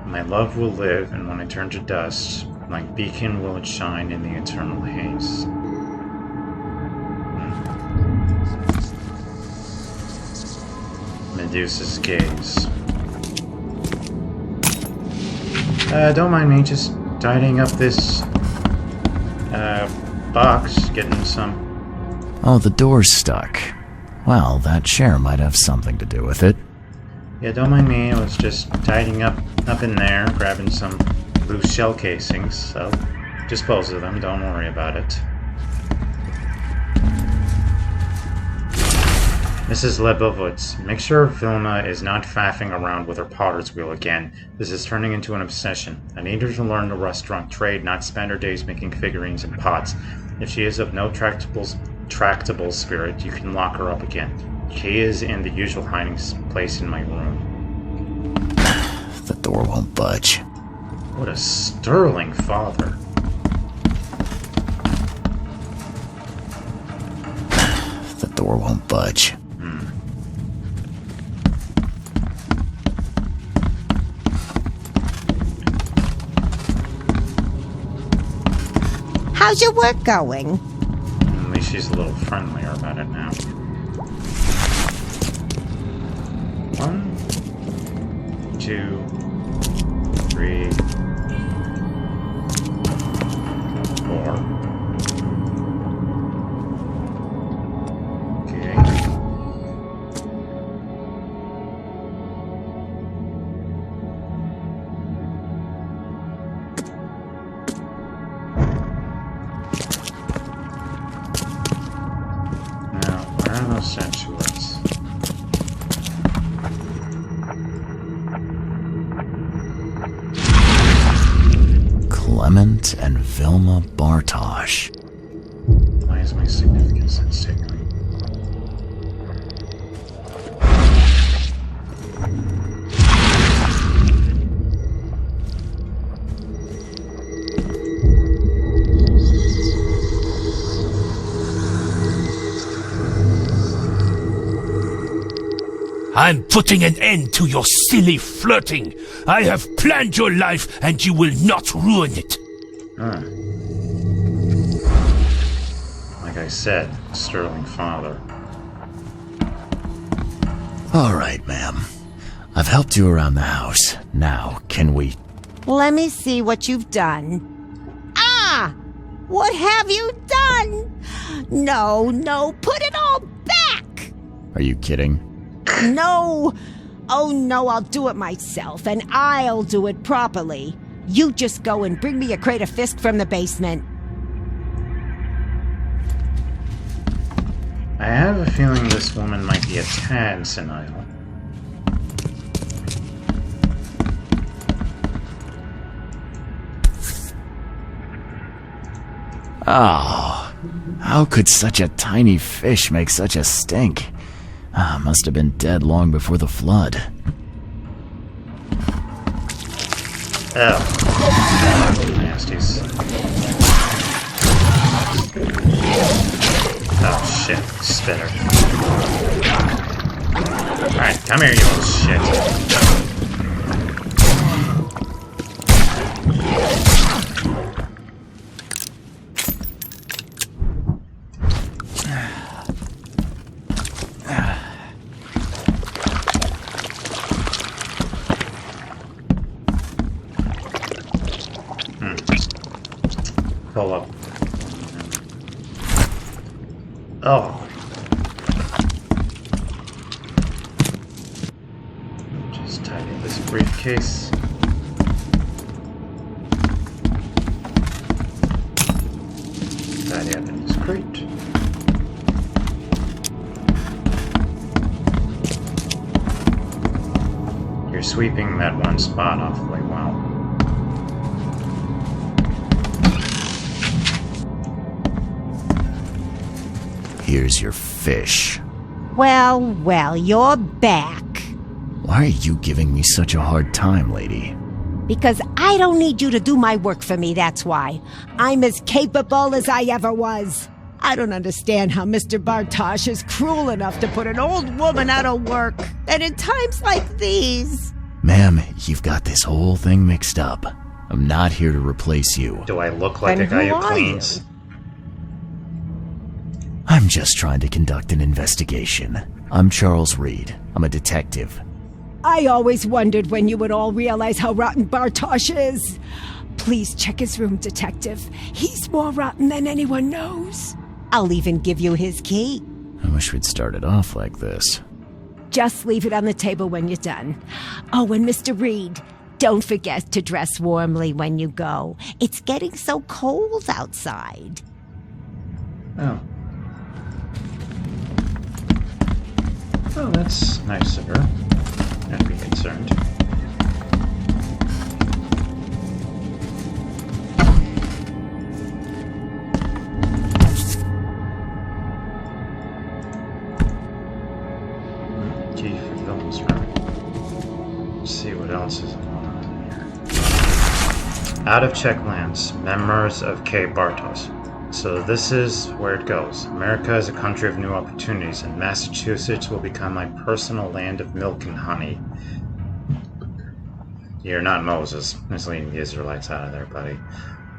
My love will live, and when I turn to dust, like beacon will it shine in the eternal haze. Medusa's gaze. Don't mind me, just tidying up this box, getting some... Oh, the door's stuck. Well, that chair might have something to do with it. Yeah, don't mind me, I was just tidying up in there, grabbing some loose shell casings, so dispose of them, don't worry about it. Mrs. Lebovitz, make sure Vilma is not faffing around with her potter's wheel again. This is turning into an obsession. I need her to learn the restaurant trade, not spend her days making figurines and pots. If she is of no tractable spirit, you can lock her up again. She is in the usual hiding place in my room. The door won't budge. What a sterling father. The door won't budge. How's your work going? At least she's a little friendlier about it now. 1, 2, 3, 4. Okay. Now, where are those statuettes? Clement and Vilma Bartosz. Why is my significance sense tingling? I'm putting an end to your silly flirting. I have planned your life, and you will not ruin it. Like I said, sterling father. All right, ma'am. I've helped you around the house. Now, can we... Let me see what you've done. Ah! What have you done? No, put it all back! Are you kidding? No! Oh no, I'll do it myself, and I'll do it properly. You just go and bring me a crate of fisk from the basement. I have a feeling this woman might be a tad senile. Oh, how could such a tiny fish make such a stink? Must have been dead long before the flood. Oh. Nasties. Oh shit, spitter. Alright, come here, you little shit. Pull up. Oh. Just tidy this briefcase. Tidy up in this crate. You're sweeping that one spot awfully well. Here's your fish. Well, well, you're back. Why are you giving me such a hard time, lady? Because I don't need you to do my work for me, that's why. I'm as capable as I ever was. I don't understand how Mr. Bartosz is cruel enough to put an old woman out of work. And in times like these... Ma'am, you've got this whole thing mixed up. I'm not here to replace you. Do I look like And a guy who who are cleans? you? I'm just trying to conduct an investigation. I'm Charles Reed. I'm a detective. I always wondered when you would all realize how rotten Bartosz is. Please check his room, detective. He's more rotten than anyone knows. I'll even give you his key. I wish we'd started off like this. Just leave it on the table when you're done. Oh, and Mr. Reed, don't forget to dress warmly when you go. It's getting so cold outside. Oh. Oh, that's nice of her. I'd be concerned. Key for films room. Let's see what else is going on here. Out of Checklands, Memoirs of K. Bartos. So this is where it goes. America is a country of new opportunities, and Massachusetts will become my personal land of milk and honey. You're not Moses. Just leading the Israelites out of there, buddy.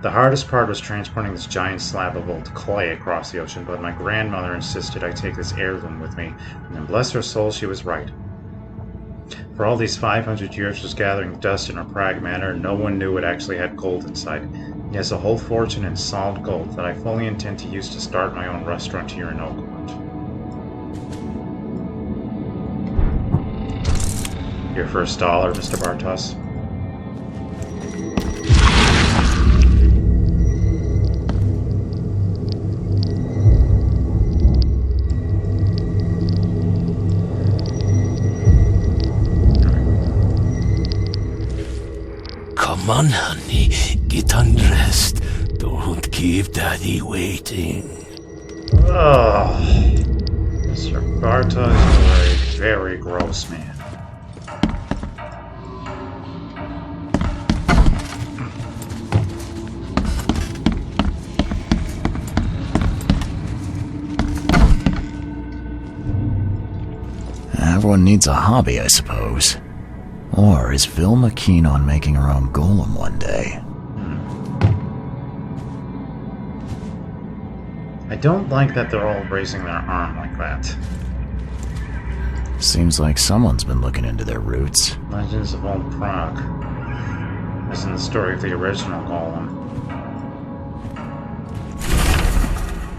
The hardest part was transporting this giant slab of old clay across the ocean, but my grandmother insisted I take this heirloom with me, and then bless her soul, she was right. For all these 500 years it was gathering dust in her Prague Manor, no one knew it actually had gold inside. Yes, a whole fortune in solid gold that I fully intend to use to start my own restaurant here in Oakmont. Your first dollar, Mr. Bartos? Come on, honey. Get undressed. Don't keep Daddy waiting. Oh, Mr. Bartos, you're a very gross man. Everyone needs a hobby, I suppose. Or is Vilma keen on making her own golem one day? I don't like that they're all raising their arm like that. Seems like someone's been looking into their roots. Legends of Old Prague. As in the story of the original golem.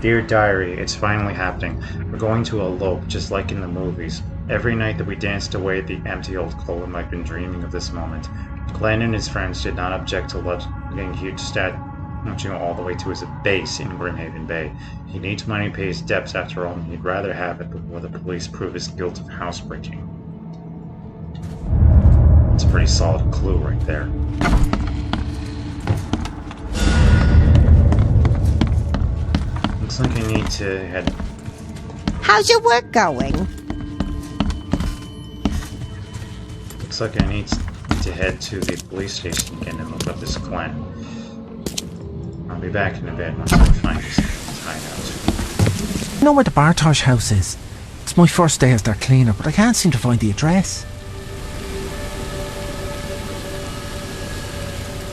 Dear Diary, it's finally happening. We're going to elope, just like in the movies. Every night that we danced away at the empty old golem, I've been dreaming of this moment. Glenn and his friends did not object to lugging huge statue all the way to his base in Grimhaven Bay. He needs money to pay his debts after all, and he'd rather have it before the police prove his guilt of housebreaking. It's a pretty solid clue right there. Looks like I need to head... How's your work going? Looks like I need to head to the police station again and look up this Glenn. I'll be back in a bit once I find this hideout. You know where the Bartosh house is? It's my first day as their cleaner, but I can't seem to find the address.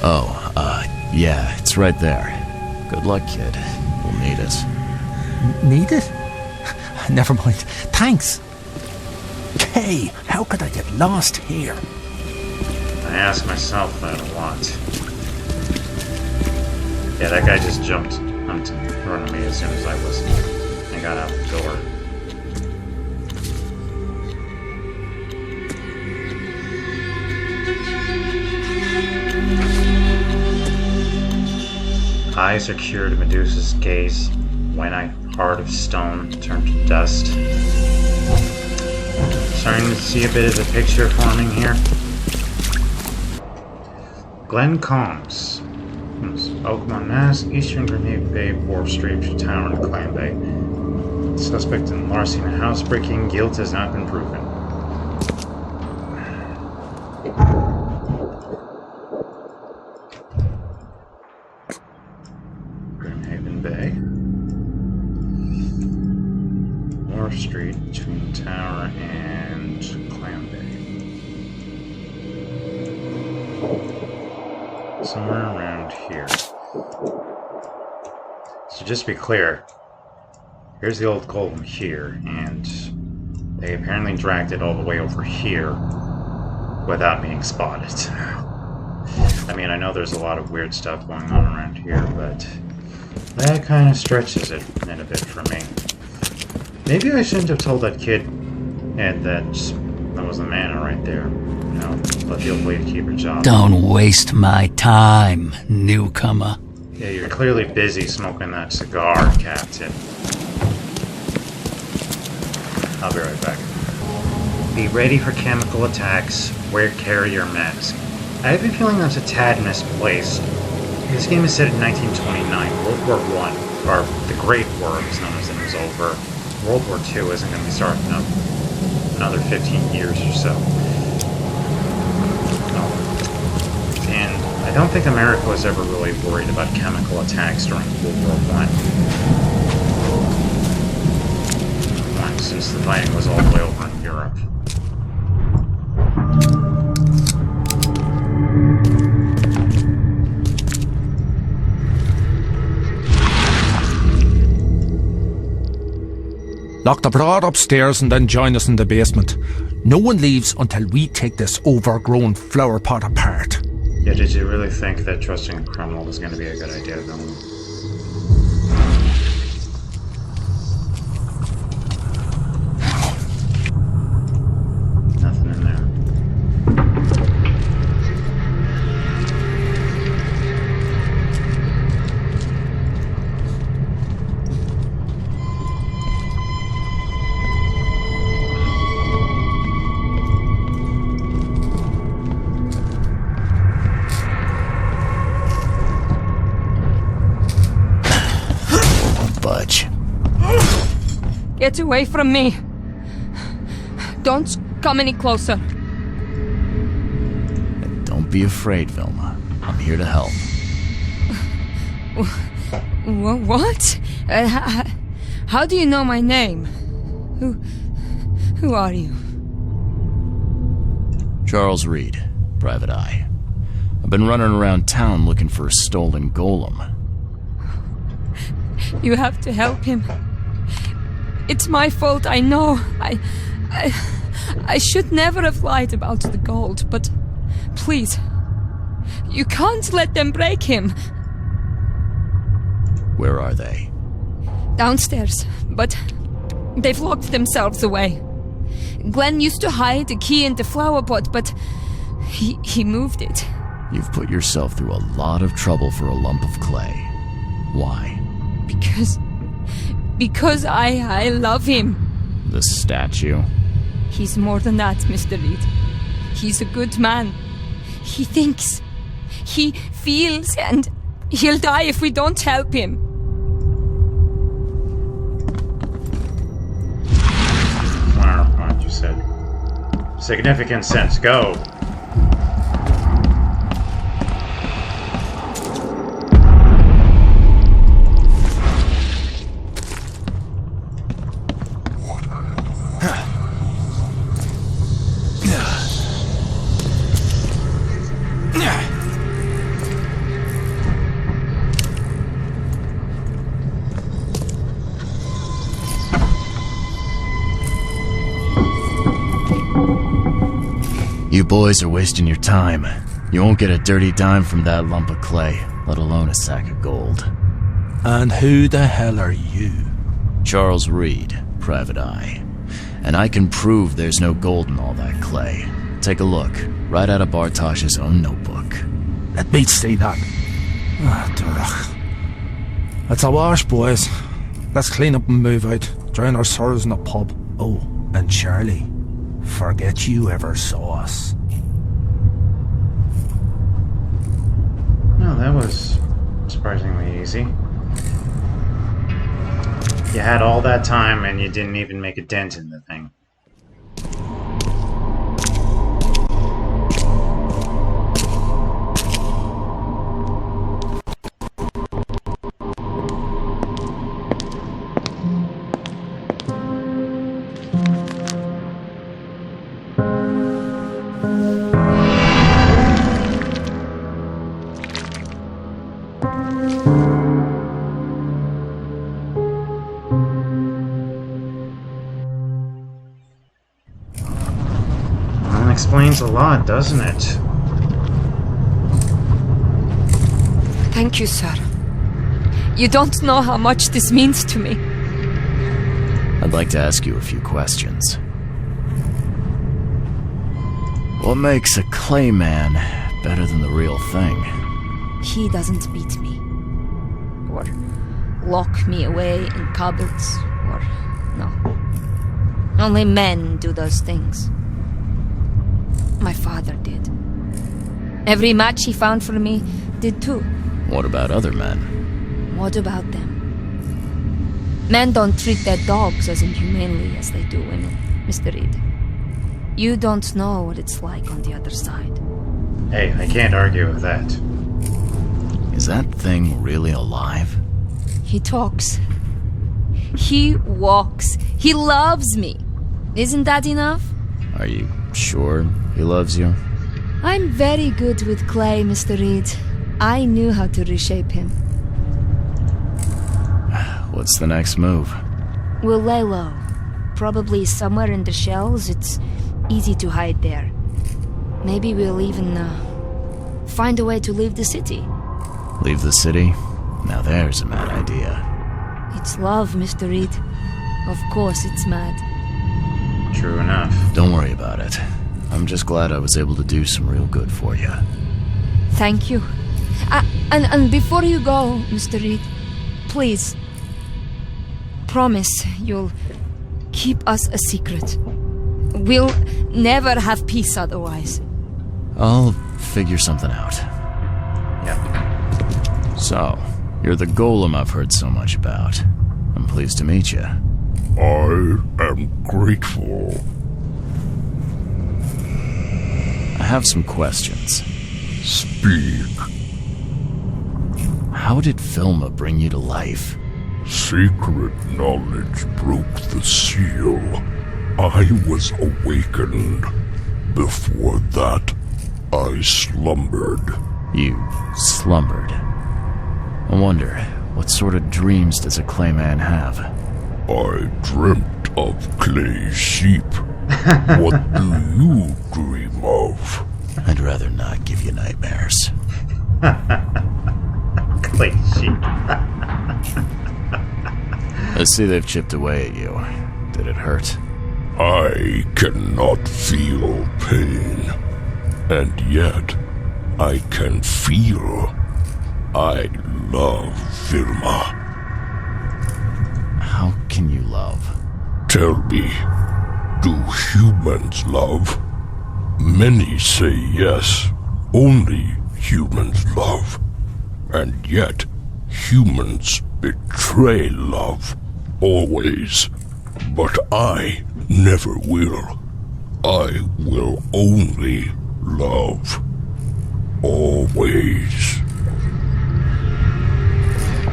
Oh, yeah, it's right there. Good luck, kid. We'll need it. Need it? Never mind. Thanks. Hey, how could I get lost here? I ask myself that a lot. Yeah, that guy just jumped onto in front of me as soon as I got out the door. Eyes are cured of Medusa's gaze when I, heart of stone, turned to dust. Starting to see a bit of the picture forming here. Glen Combs. Oakmont, Mass. Eastern Grenade Bay, Wharf Street, Tower, and Clan Bay. Suspect in larceny and housebreaking. Guilt has not been proven. Grimhaven Bay. Wharf Street between Tower and Clan Bay. Somewhere around here. So just to be clear, here's the old golem here, and they apparently dragged it all the way over here without being spotted. I mean, I know there's a lot of weird stuff going on around here, but that kind of stretches it in a bit for me. Maybe I shouldn't have told that kid that was the mana right there. You know, let the old lady keep her job. Don't waste my time, newcomer. Yeah, you're clearly busy smoking that cigar, Captain. I'll be right back. Be ready for chemical attacks. Carry your mask. I have a feeling that's a tad misplaced. This game is set in 1929. World War I, or the Great War, as known as it, was over. World War II isn't going to be starting up another 15 years or so. And I don't think America was ever really worried about chemical attacks during World War I. Since the fighting was all the way over in Europe. Lock the broad upstairs and then join us in the basement. No one leaves until we take this overgrown flower pot apart. Yeah, did you really think that trusting a criminal was going to be a good idea, though? Nothing in there. Get away from me. Don't come any closer. Don't be afraid, Vilma. I'm here to help. What? How do you know my name? Who are you? Charles Reed, Private Eye. I've been running around town looking for a stolen golem. You have to help him. It's my fault, I know. I should never have lied about the gold, but please, you can't let them break him. Where are they? Downstairs, but they've locked themselves away. Glenn used to hide the key in the flower pot, but He moved it. You've put yourself through a lot of trouble for a lump of clay. Why? Because I love him. The statue? He's more than that, Mr. Reed. He's a good man. He thinks. He feels, and he'll die if we don't help him. What you said. Significant sense. Go. You boys are wasting your time. You won't get a dirty dime from that lump of clay, let alone a sack of gold. And who the hell are you? Charles Reed, Private Eye. And I can prove there's no gold in all that clay. Take a look, right out of Bartosh's own notebook. Let me see that. Durach. That's a wash, boys. Let's clean up and move out. Drown our sorrows in a pub. Oh, and Charlie, forget you ever saw us. No, that was surprisingly easy. You had all that time and you didn't even make a dent in the thing. Explains a lot, doesn't it? Thank you, sir. You don't know how much this means to me. I'd like to ask you a few questions. What makes a clay man better than the real thing? He doesn't beat me. Or lock me away in cupboards. Or... no. Only men do those things. My father did. Every match he found for me did too. What about other men? What about them? Men don't treat their dogs as inhumanely as they do women, Mr. Reed. You don't know what it's like on the other side. Hey, I can't argue with that. Is that thing really alive? He talks. He walks. He loves me. Isn't that enough? Are you sure he loves you? I'm very good with clay, Mr. Reed. I knew how to reshape him. What's the next move? We'll lay low. Probably somewhere in the shells. It's easy to hide there. Maybe we'll even find a way to leave the city. Leave the city? Now there's a mad idea. It's love, Mr. Reed. Of course it's mad. True enough. Don't worry about it. I'm just glad I was able to do some real good for you. Thank you. And before you go, Mr. Reed, please, promise you'll keep us a secret. We'll never have peace otherwise. I'll figure something out. Yep. So, you're the golem I've heard so much about. I'm pleased to meet you. I am grateful. I have some questions. Speak. How did Filma bring you to life? Secret knowledge broke the seal. I was awakened. Before that, I slumbered. You slumbered. I wonder, what sort of dreams does a clayman have? I dreamt of clay sheep. What do you dream of? I'd rather not give you nightmares. Clay sheep. I see they've chipped away at you. Did it hurt? I cannot feel pain. And yet, I can feel I love Vilma. How can you love? Tell me, do humans love? Many say yes, only humans love. And yet, humans betray love, always. But I never will. I will only love. Always.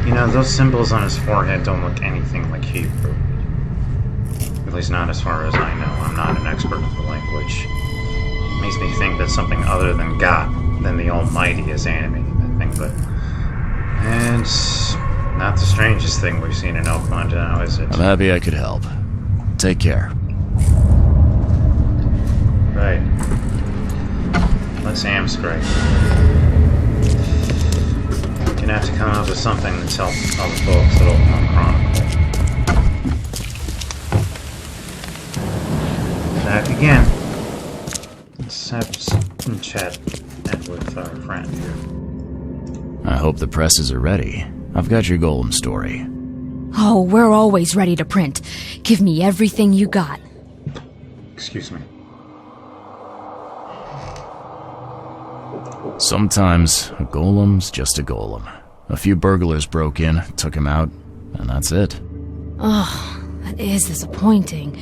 You know, those symbols on his forehead don't look anything like Hebrew. At least not as far as I know. I'm not an expert in the language. It makes me think that something other than God, than the Almighty, is animating that thing, but... And it's not the strangest thing we've seen in Oakmont now, is it? I'm happy I could help. Take care. Right. Let's hamstring. We're gonna have to come up with something to tell other folks at Oakmont Chronicle. Back again. Let's have some chat with our friend here. I hope the presses are ready. I've got your golem story. Oh, we're always ready to print. Give me everything you got. Excuse me. Sometimes a golem's just a golem. A few burglars broke in, took him out, and that's it. Oh, that is disappointing.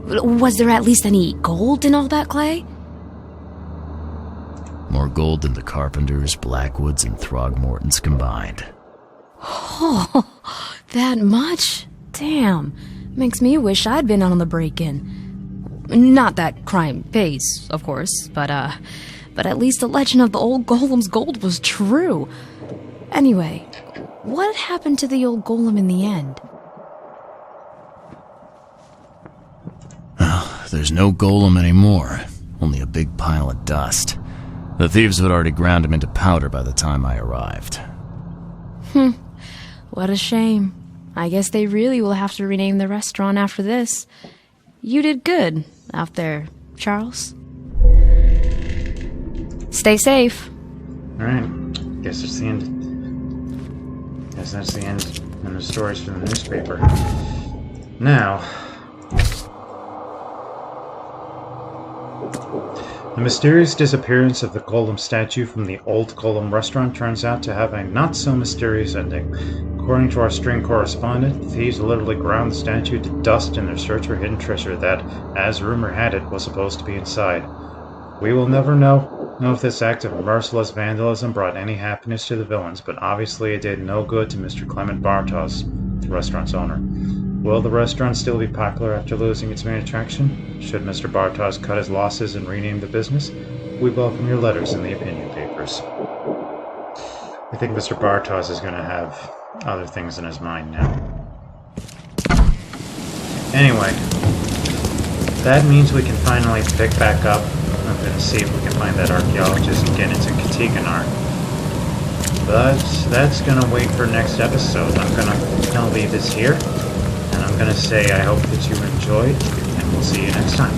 Was there at least any gold in all that clay? More gold than the Carpenters, Blackwoods, and Throgmortons combined. Oh, that much? Damn. Makes me wish I'd been on the break-in. Not that crime pays, of course, but at least the legend of the old golem's gold was true. Anyway, what happened to the old golem in the end? There's no golem anymore. Only a big pile of dust. The thieves had already ground him into powder by the time I arrived. What a shame. I guess they really will have to rename the restaurant after this. You did good out there, Charles. Stay safe. Alright, guess that's the end. Guess that's the end of the stories from the newspaper. Now... The mysterious disappearance of the golem statue from the old golem restaurant turns out to have a not-so-mysterious ending. According to our string correspondent, the thieves literally ground the statue to dust in their search for hidden treasure that, as rumor had it, was supposed to be inside. We will never know if this act of merciless vandalism brought any happiness to the villains, but obviously it did no good to Mr. Clement Bartos, the restaurant's owner. Will the restaurant still be popular after losing its main attraction? Should Mr. Bartos cut his losses and rename the business? We welcome your letters in the opinion papers. I think Mr. Bartos is going to have other things in his mind now. Anyway, that means we can finally pick back up. I'm going to see if we can find that archaeologist and get into Katiganar. But that's going to wait for next episode. I'm going to leave this here. And I'm going to say I hope that you enjoyed, and we'll see you next time.